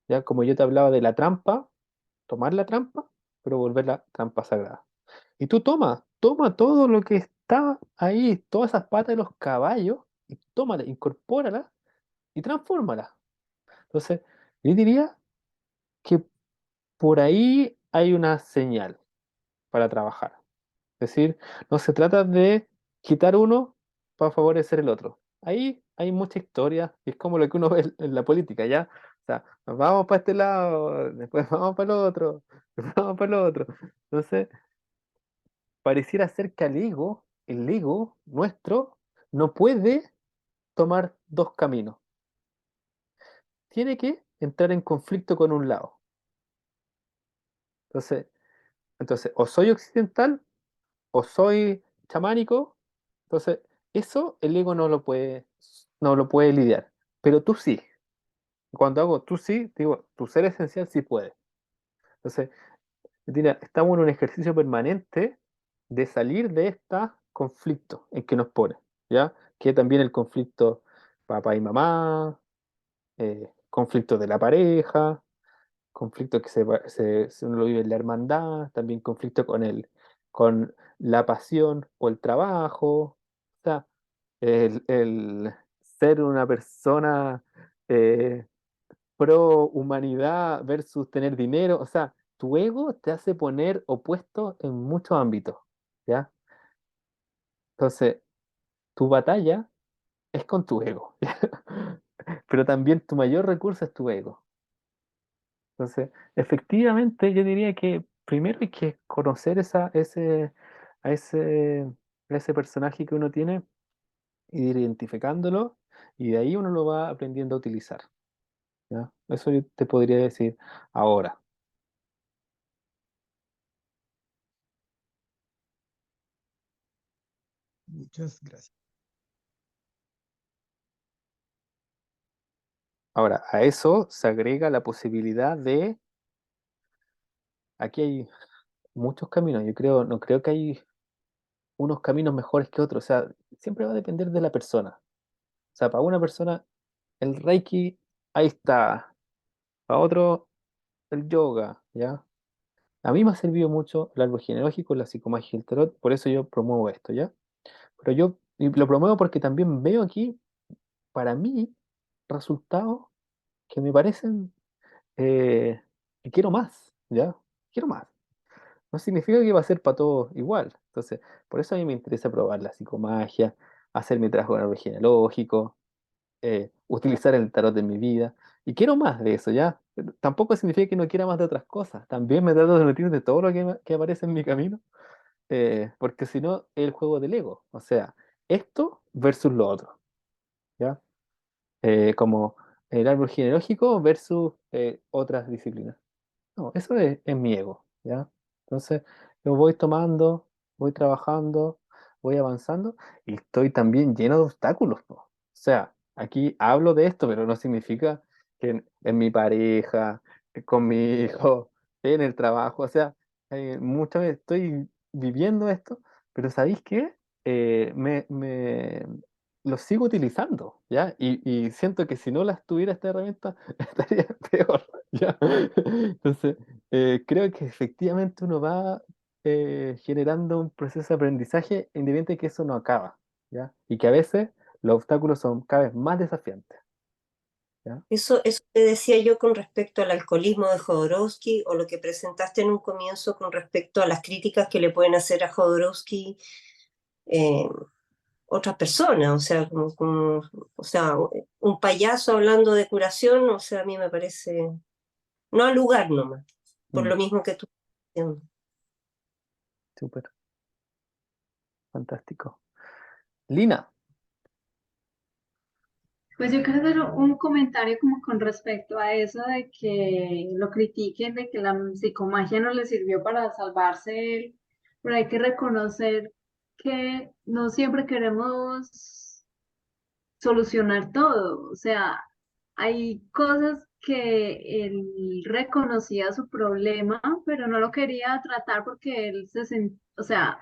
¿Ya? Como yo te hablaba de la trampa, tomar la trampa, pero volverla trampa sagrada. Y tú toma todo lo que está ahí, todas esas patas de los caballos, y tómala, incorpórala y transfórmala. Entonces, yo diría que por ahí hay una señal para trabajar. Es decir, no se trata de quitar uno para favorecer el otro. Ahí hay mucha historia, y es como lo que uno ve en la política, ¿ya? O sea, nos vamos para este lado, después vamos para el otro, después vamos para el otro. Entonces, pareciera ser que el ego nuestro, no puede tomar dos caminos. Tiene que entrar en conflicto con un lado. Entonces, o soy occidental o soy chamánico. Entonces, eso el ego no lo puede lidiar. Pero tú sí. Cuando hago tú sí, digo, tu ser esencial sí puede. Entonces, mira, estamos en un ejercicio permanente de salir de este conflicto en que nos pone, ¿ya? Que también el conflicto papá y mamá, conflicto de la pareja, conflicto que uno lo vive en la hermandad, también conflicto con la pasión o el trabajo, o sea, el ser una persona eh, pro humanidad versus tener dinero, o sea, tu ego te hace poner opuesto en muchos ámbitos, ¿ya? Entonces, tu batalla es con tu ego, pero también tu mayor recurso es tu ego. Entonces, efectivamente, yo diría que primero hay que conocer a ese, a ese personaje que uno tiene, ir identificándolo, y de ahí uno lo va aprendiendo a utilizar, ¿ya? Eso yo te podría decir ahora. Muchas gracias. Ahora, a eso se agrega la posibilidad de, aquí hay muchos caminos, yo creo, no creo que hay unos caminos mejores que otros, o sea, siempre va a depender de la persona. O sea, para una persona el Reiki, ahí está, para otro el yoga, ¿ya? A mí me ha servido mucho el árbol genealógico, la psicomagia y el tarot, por eso yo promuevo esto, ¿ya? Pero yo y lo promuevo porque también veo aquí, para mí, resultados que me parecen que quiero más, ¿ya? Quiero más. No significa que va a ser para todos igual. Entonces, por eso a mí me interesa probar la psicomagia, hacer mi trabajo en árbol genealógico, utilizar el tarot en mi vida. Y quiero más de eso, ¿ya? Pero tampoco significa que no quiera más de otras cosas. También me trato de nutrir de todo lo que aparece en mi camino, porque si no, es el juego del ego. O sea, esto versus lo otro, ¿ya? Como el árbol genealógico versus otras disciplinas. No, eso es mi ego, ¿ya? Entonces, yo voy tomando, voy trabajando, voy avanzando y estoy también lleno de obstáculos, po. O sea, aquí hablo de esto, pero no significa que en mi pareja, con mi hijo, en el trabajo, o sea, muchas veces estoy viviendo esto, pero ¿sabéis qué? Lo sigo utilizando, ¿ya? Y siento que si no las tuviera esta herramienta, estaría peor, ¿ya? Entonces, creo que efectivamente uno va generando un proceso de aprendizaje independiente de que eso no acaba, ¿ya? Y que a veces los obstáculos son cada vez más desafiantes, ¿ya? Eso te decía yo con respecto al alcoholismo de Jodorowsky o lo que presentaste en un comienzo con respecto a las críticas que le pueden hacer a Jodorowsky eh, otras personas, o sea, o sea, un payaso hablando de curación, o sea, a mí me parece, no al lugar nomás, por Mm, lo mismo que tú estás diciendo. súper, fantástico. Lina, Pues yo quiero hacer un comentario como con respecto a eso de que lo critiquen, de que la psicomagia no le sirvió para salvarse él, pero hay que reconocer que no siempre queremos solucionar todo. O sea, hay cosas que él reconocía su problema, pero no lo quería tratar porque él se sentía, o sea,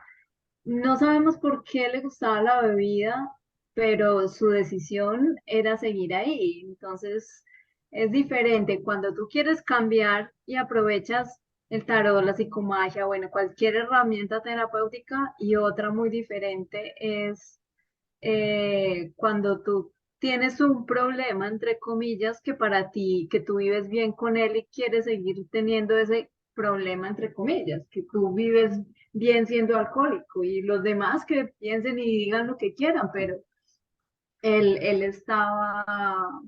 no sabemos por qué le gustaba la bebida, pero su decisión era seguir ahí. Entonces, es diferente cuando tú quieres cambiar y aprovechas el tarot, la psicomagia, bueno, cualquier herramienta terapéutica, y otra muy diferente es cuando tú tienes un problema, entre comillas, que para ti, que tú vives bien con él y quieres seguir teniendo ese problema, entre comillas, que tú vives bien siendo alcohólico y los demás que piensen y digan lo que quieran, pero él estaba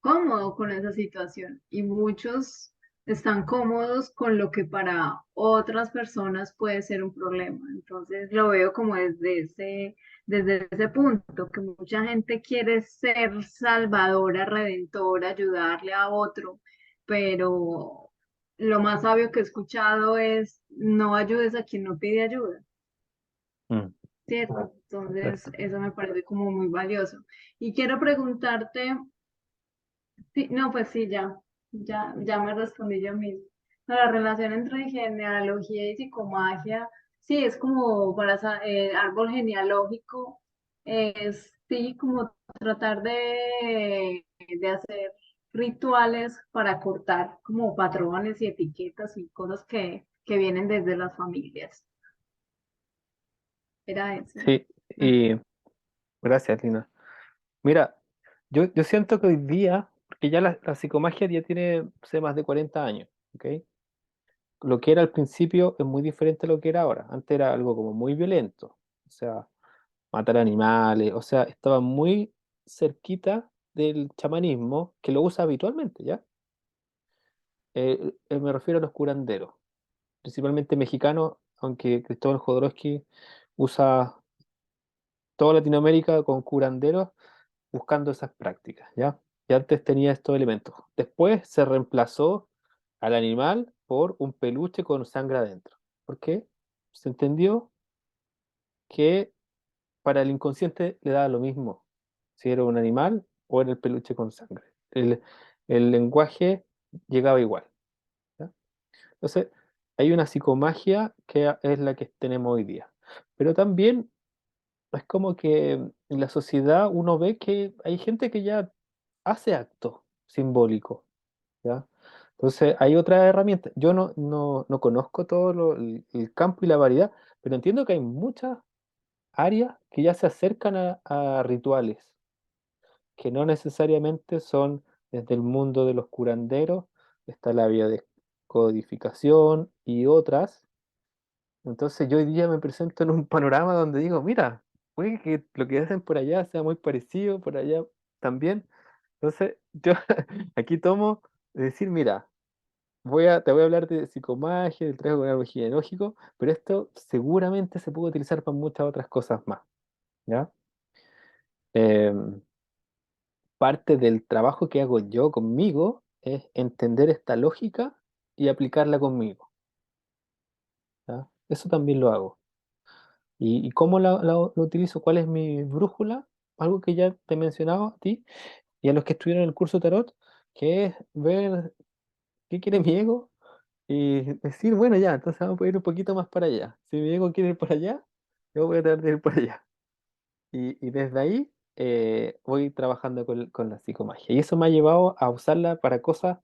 cómodo con esa situación y muchos están cómodos con lo que para otras personas puede ser un problema. Entonces lo veo como desde ese punto, que mucha gente quiere ser salvadora, redentora, ayudarle a otro, pero lo más sabio que he escuchado es no ayudes a quien no pide ayuda. mm, ¿Cierto? Entonces, cierto. eso me parece como muy valioso. Y quiero preguntarte, sí, no, pues sí, ya me respondí yo mismo. No, la relación entre genealogía y psicomagia, sí, es como para árbol genealógico, es sí, como tratar de hacer rituales para cortar como patrones y etiquetas y cosas que vienen desde las familias. Era eso. Sí, y gracias, Lina. Mira, yo siento que hoy día, porque ya la psicomagia ya tiene, sé, más de 40 años, ¿ok? Lo que era al principio es muy diferente a lo que era ahora. Antes era algo como muy violento, o sea, matar animales, o sea, estaba muy cerquita del chamanismo que lo usa habitualmente, ¿ya? Me refiero a los curanderos, principalmente mexicanos, aunque Cristóbal Jodorowsky usa toda Latinoamérica con curanderos buscando esas prácticas, ¿ya? Y antes tenía estos elementos. Después se reemplazó al animal por un peluche con sangre adentro. ¿Por qué? Se entendió que para el inconsciente le daba lo mismo si era un animal o era el peluche con sangre. El lenguaje llegaba igual, ¿ya? Entonces, hay una psicomagia que es la que tenemos hoy día. Pero también es como que en la sociedad uno ve que hay gente que ya hace actos simbólicos, ¿ya? Entonces hay otra herramienta. Yo no conozco todo el campo y la variedad, pero entiendo que hay muchas áreas que ya se acercan a rituales, que no necesariamente son desde el mundo de los curanderos, está la vía de codificación y otras. Entonces yo hoy día me presento en un panorama donde digo, mira, puede que lo que hacen por allá sea muy parecido, por allá también. Entonces yo aquí tomo de decir, mira, te voy a hablar de psicomagia, del trabajo con árbol genealógico, pero esto seguramente se puede utilizar para muchas otras cosas más, ¿ya? Em, Parte del trabajo que hago yo conmigo es entender esta lógica y aplicarla conmigo, ¿ya? Eso también lo hago. ¿Y cómo lo utilizo? ¿Cuál es mi brújula? algo que ya te he mencionado a ti y a los que estuvieron en el curso de tarot, que es ver qué quiere mi ego y decir, bueno, ya, entonces vamos a ir un poquito más para allá. Si mi ego quiere ir por allá, yo voy a tratar de ir por allá. Y desde ahí voy trabajando con la psicomagia. Y eso me ha llevado a usarla para cosas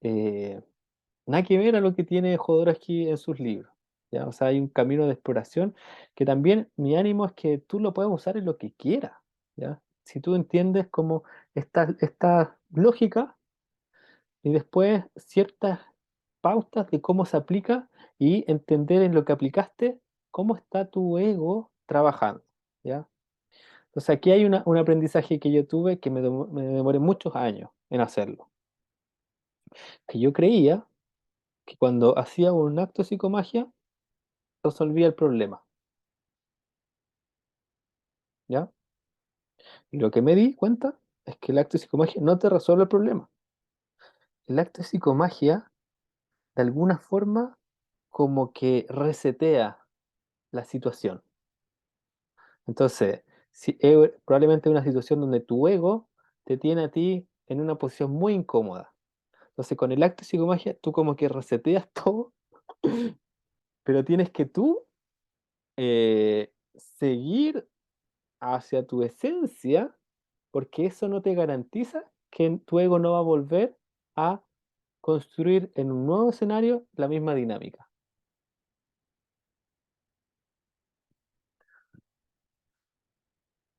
eh, nada que ver a lo que tiene Jodorowsky en sus libros. ¿Ya? O sea, hay un camino de exploración que también mi ánimo es que tú lo puedas usar en lo que quieras. ¿Ya? Si tú entiendes como esta lógica y después ciertas pautas de cómo se aplica y entender en lo que aplicaste cómo está tu ego trabajando. ¿Ya? Entonces aquí hay un aprendizaje que yo tuve que me demoré muchos años en hacerlo. Que yo creía que cuando hacía un acto de psicomagia resolvía el problema. ¿Ya? Y lo que me di cuenta es que el acto de psicomagia no te resuelve el problema. El acto de psicomagia, de alguna forma, como que resetea la situación. Entonces, si, probablemente es una situación donde tu ego te tiene a ti en una posición muy incómoda. Entonces, con el acto de psicomagia, tú como que reseteas todo, pero tienes que tú seguir hacia tu esencia, porque eso no te garantiza que tu ego no va a volver a construir en un nuevo escenario la misma dinámica.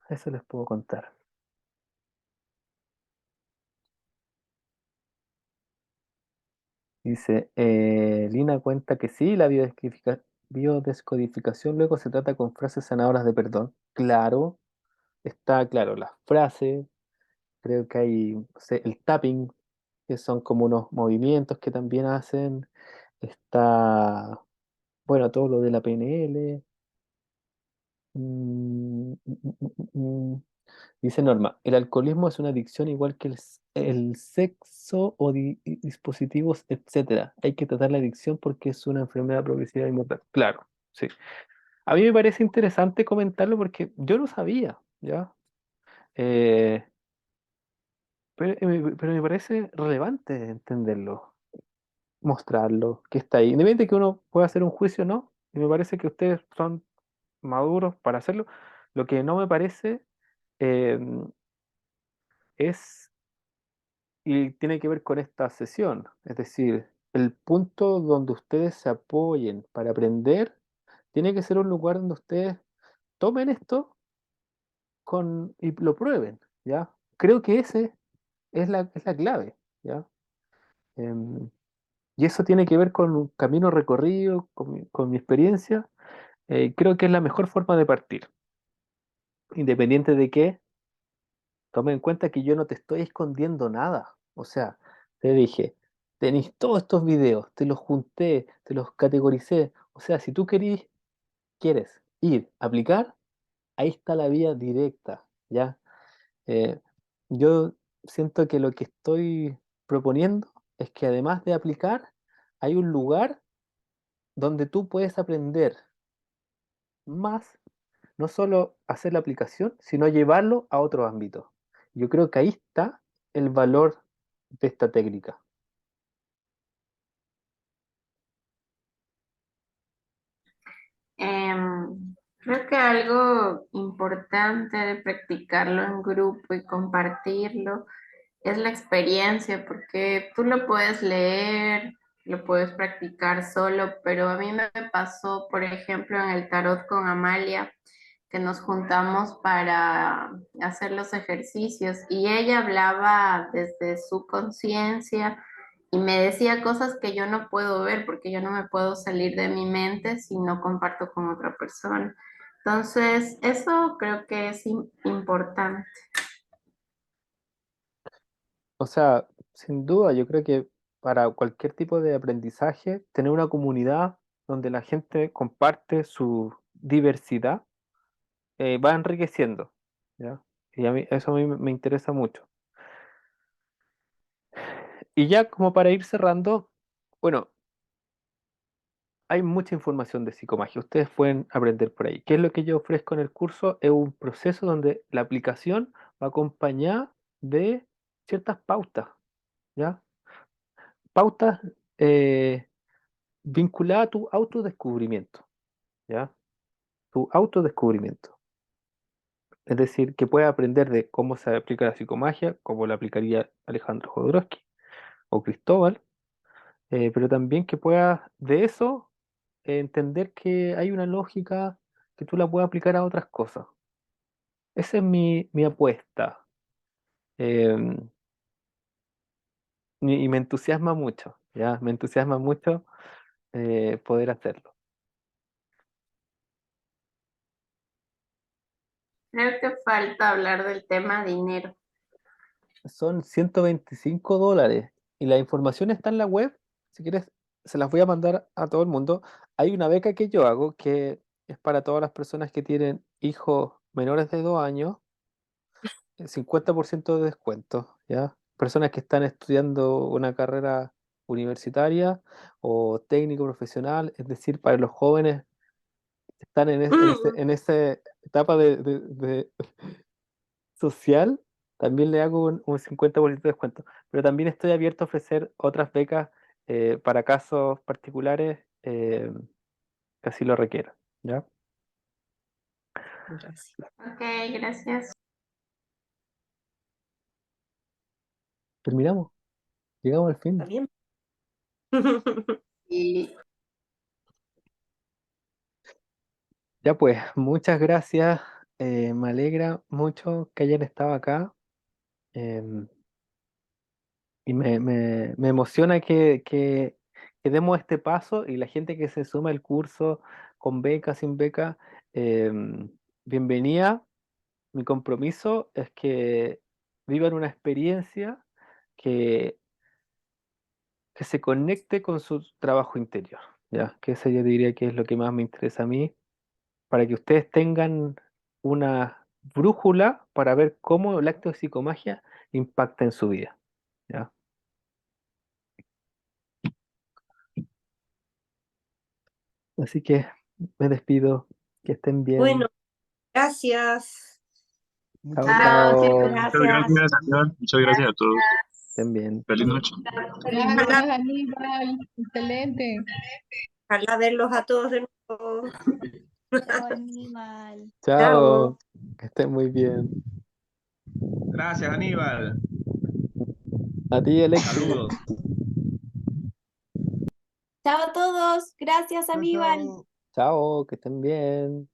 Eso les puedo contar. Dice, Lina cuenta que sí, la biodescodificación luego se trata con frases sanadoras de perdón. Claro, está claro, las frases, creo que hay, no sé, el tapping, que son como unos movimientos que también hacen. Está, bueno, todo lo de la PNL. Dice Norma, el alcoholismo es una adicción igual que el sexo o dispositivos, etcétera. Hay que tratar la adicción porque es una enfermedad progresiva y mortal. Claro, sí. A mí me parece interesante comentarlo porque yo no sabía, ¿ya? Eh, pero me parece relevante entenderlo, mostrarlo, que está ahí. Independiente de que uno pueda hacer un juicio o no, y me parece que ustedes son maduros para hacerlo. Lo que no me parece eh, es, y tiene que ver con esta sesión, es decir, el punto donde ustedes se apoyen para aprender, tiene que ser un lugar donde ustedes tomen esto y lo prueben, ¿ya? Creo que ese es la clave, ¿ya? Em, y eso tiene que ver con un camino recorrido, con mi experiencia. Creo que es la mejor forma de partir, independiente de que tome en cuenta que yo no te estoy escondiendo nada. O sea, te dije, tenéis todos estos videos, te los junté, te los categoricé. O sea, si tú quieres ir a aplicar, ahí está la vía directa, ¿ya? Eh, yo siento que lo que estoy proponiendo es que además de aplicar, hay un lugar donde tú puedes aprender más, no solo hacer la aplicación, sino llevarlo a otro ámbito. Yo creo que ahí está el valor de esta técnica. Creo que algo importante de practicarlo en grupo y compartirlo es la experiencia, porque tú lo puedes leer, lo puedes practicar solo, pero a mí me pasó, por ejemplo, en el tarot con Amalia, que nos juntamos para hacer los ejercicios y ella hablaba desde su conciencia y me decía cosas que yo no puedo ver porque yo no me puedo salir de mi mente si no comparto con otra persona. Entonces, eso creo que es importante. O sea, sin duda, yo creo que para cualquier tipo de aprendizaje, tener una comunidad donde la gente comparte su diversidad va enriqueciendo, ¿ya? Y a mí, eso a mí me interesa mucho. Y ya como para ir cerrando, bueno, hay mucha información de psicomagia. Ustedes pueden aprender por ahí. ¿Qué es lo que yo ofrezco en el curso? Es un proceso donde la aplicación va acompañada de ciertas pautas, ¿ya? Pautas eh, vinculadas a tu autodescubrimiento, ¿ya? Tu autodescubrimiento. Es decir, que puedas aprender de cómo se aplica la psicomagia, cómo la aplicaría Alejandro Jodorowsky o Cristóbal, pero también que puedas de eso entender que hay una lógica que tú la puedes aplicar a otras cosas. Esa es mi apuesta. em, y me entusiasma mucho, ¿ya? Me entusiasma mucho poder hacerlo. Creo que falta hablar del tema dinero. Son $125 y la información está en la web. Si quieres, se las voy a mandar a todo el mundo. Hay una beca que yo hago que es para todas las personas que tienen hijos menores de 2 años, 50% de descuento, ¿ya? Personas que están estudiando una carrera universitaria o técnico profesional, es decir, para los jóvenes que están en esa etapa de social, también le hago un 50% de descuento. Pero también estoy abierto a ofrecer otras becas para casos particulares que así lo requieran, ¿ya? Gracias. Ok, gracias. Terminamos, llegamos al ¿Está fin. bien? Y Ya pues, muchas gracias. Me alegra mucho que hayan estado acá. em, y me emociona que demos este paso y la gente que se suma al curso con beca, sin beca, bienvenida. Mi compromiso es que vivan una experiencia que, que se conecte con su trabajo interior, ¿ya? Que eso yo diría que es lo que más me interesa a mí, para que ustedes tengan una brújula para ver cómo el acto de psicomagia impacta en su vida, ¿ya? Así que me despido, que estén bien. Bueno, gracias. Chao, Muchas chao, gracias. chao. Muchas gracias. gracias, Aníbal. Muchas gracias a todos. Estén bien. Feliz noche. Feliz Gracias, Aníbal. Excelente. Ojalá verlos a todos de nuevo. Chao, animal. Chao. Que estén muy bien. Gracias, Aníbal. A ti, Alexis. Saludos. Chao a todos. Gracias, Chao, Aníbal. chao. Chao, que estén bien.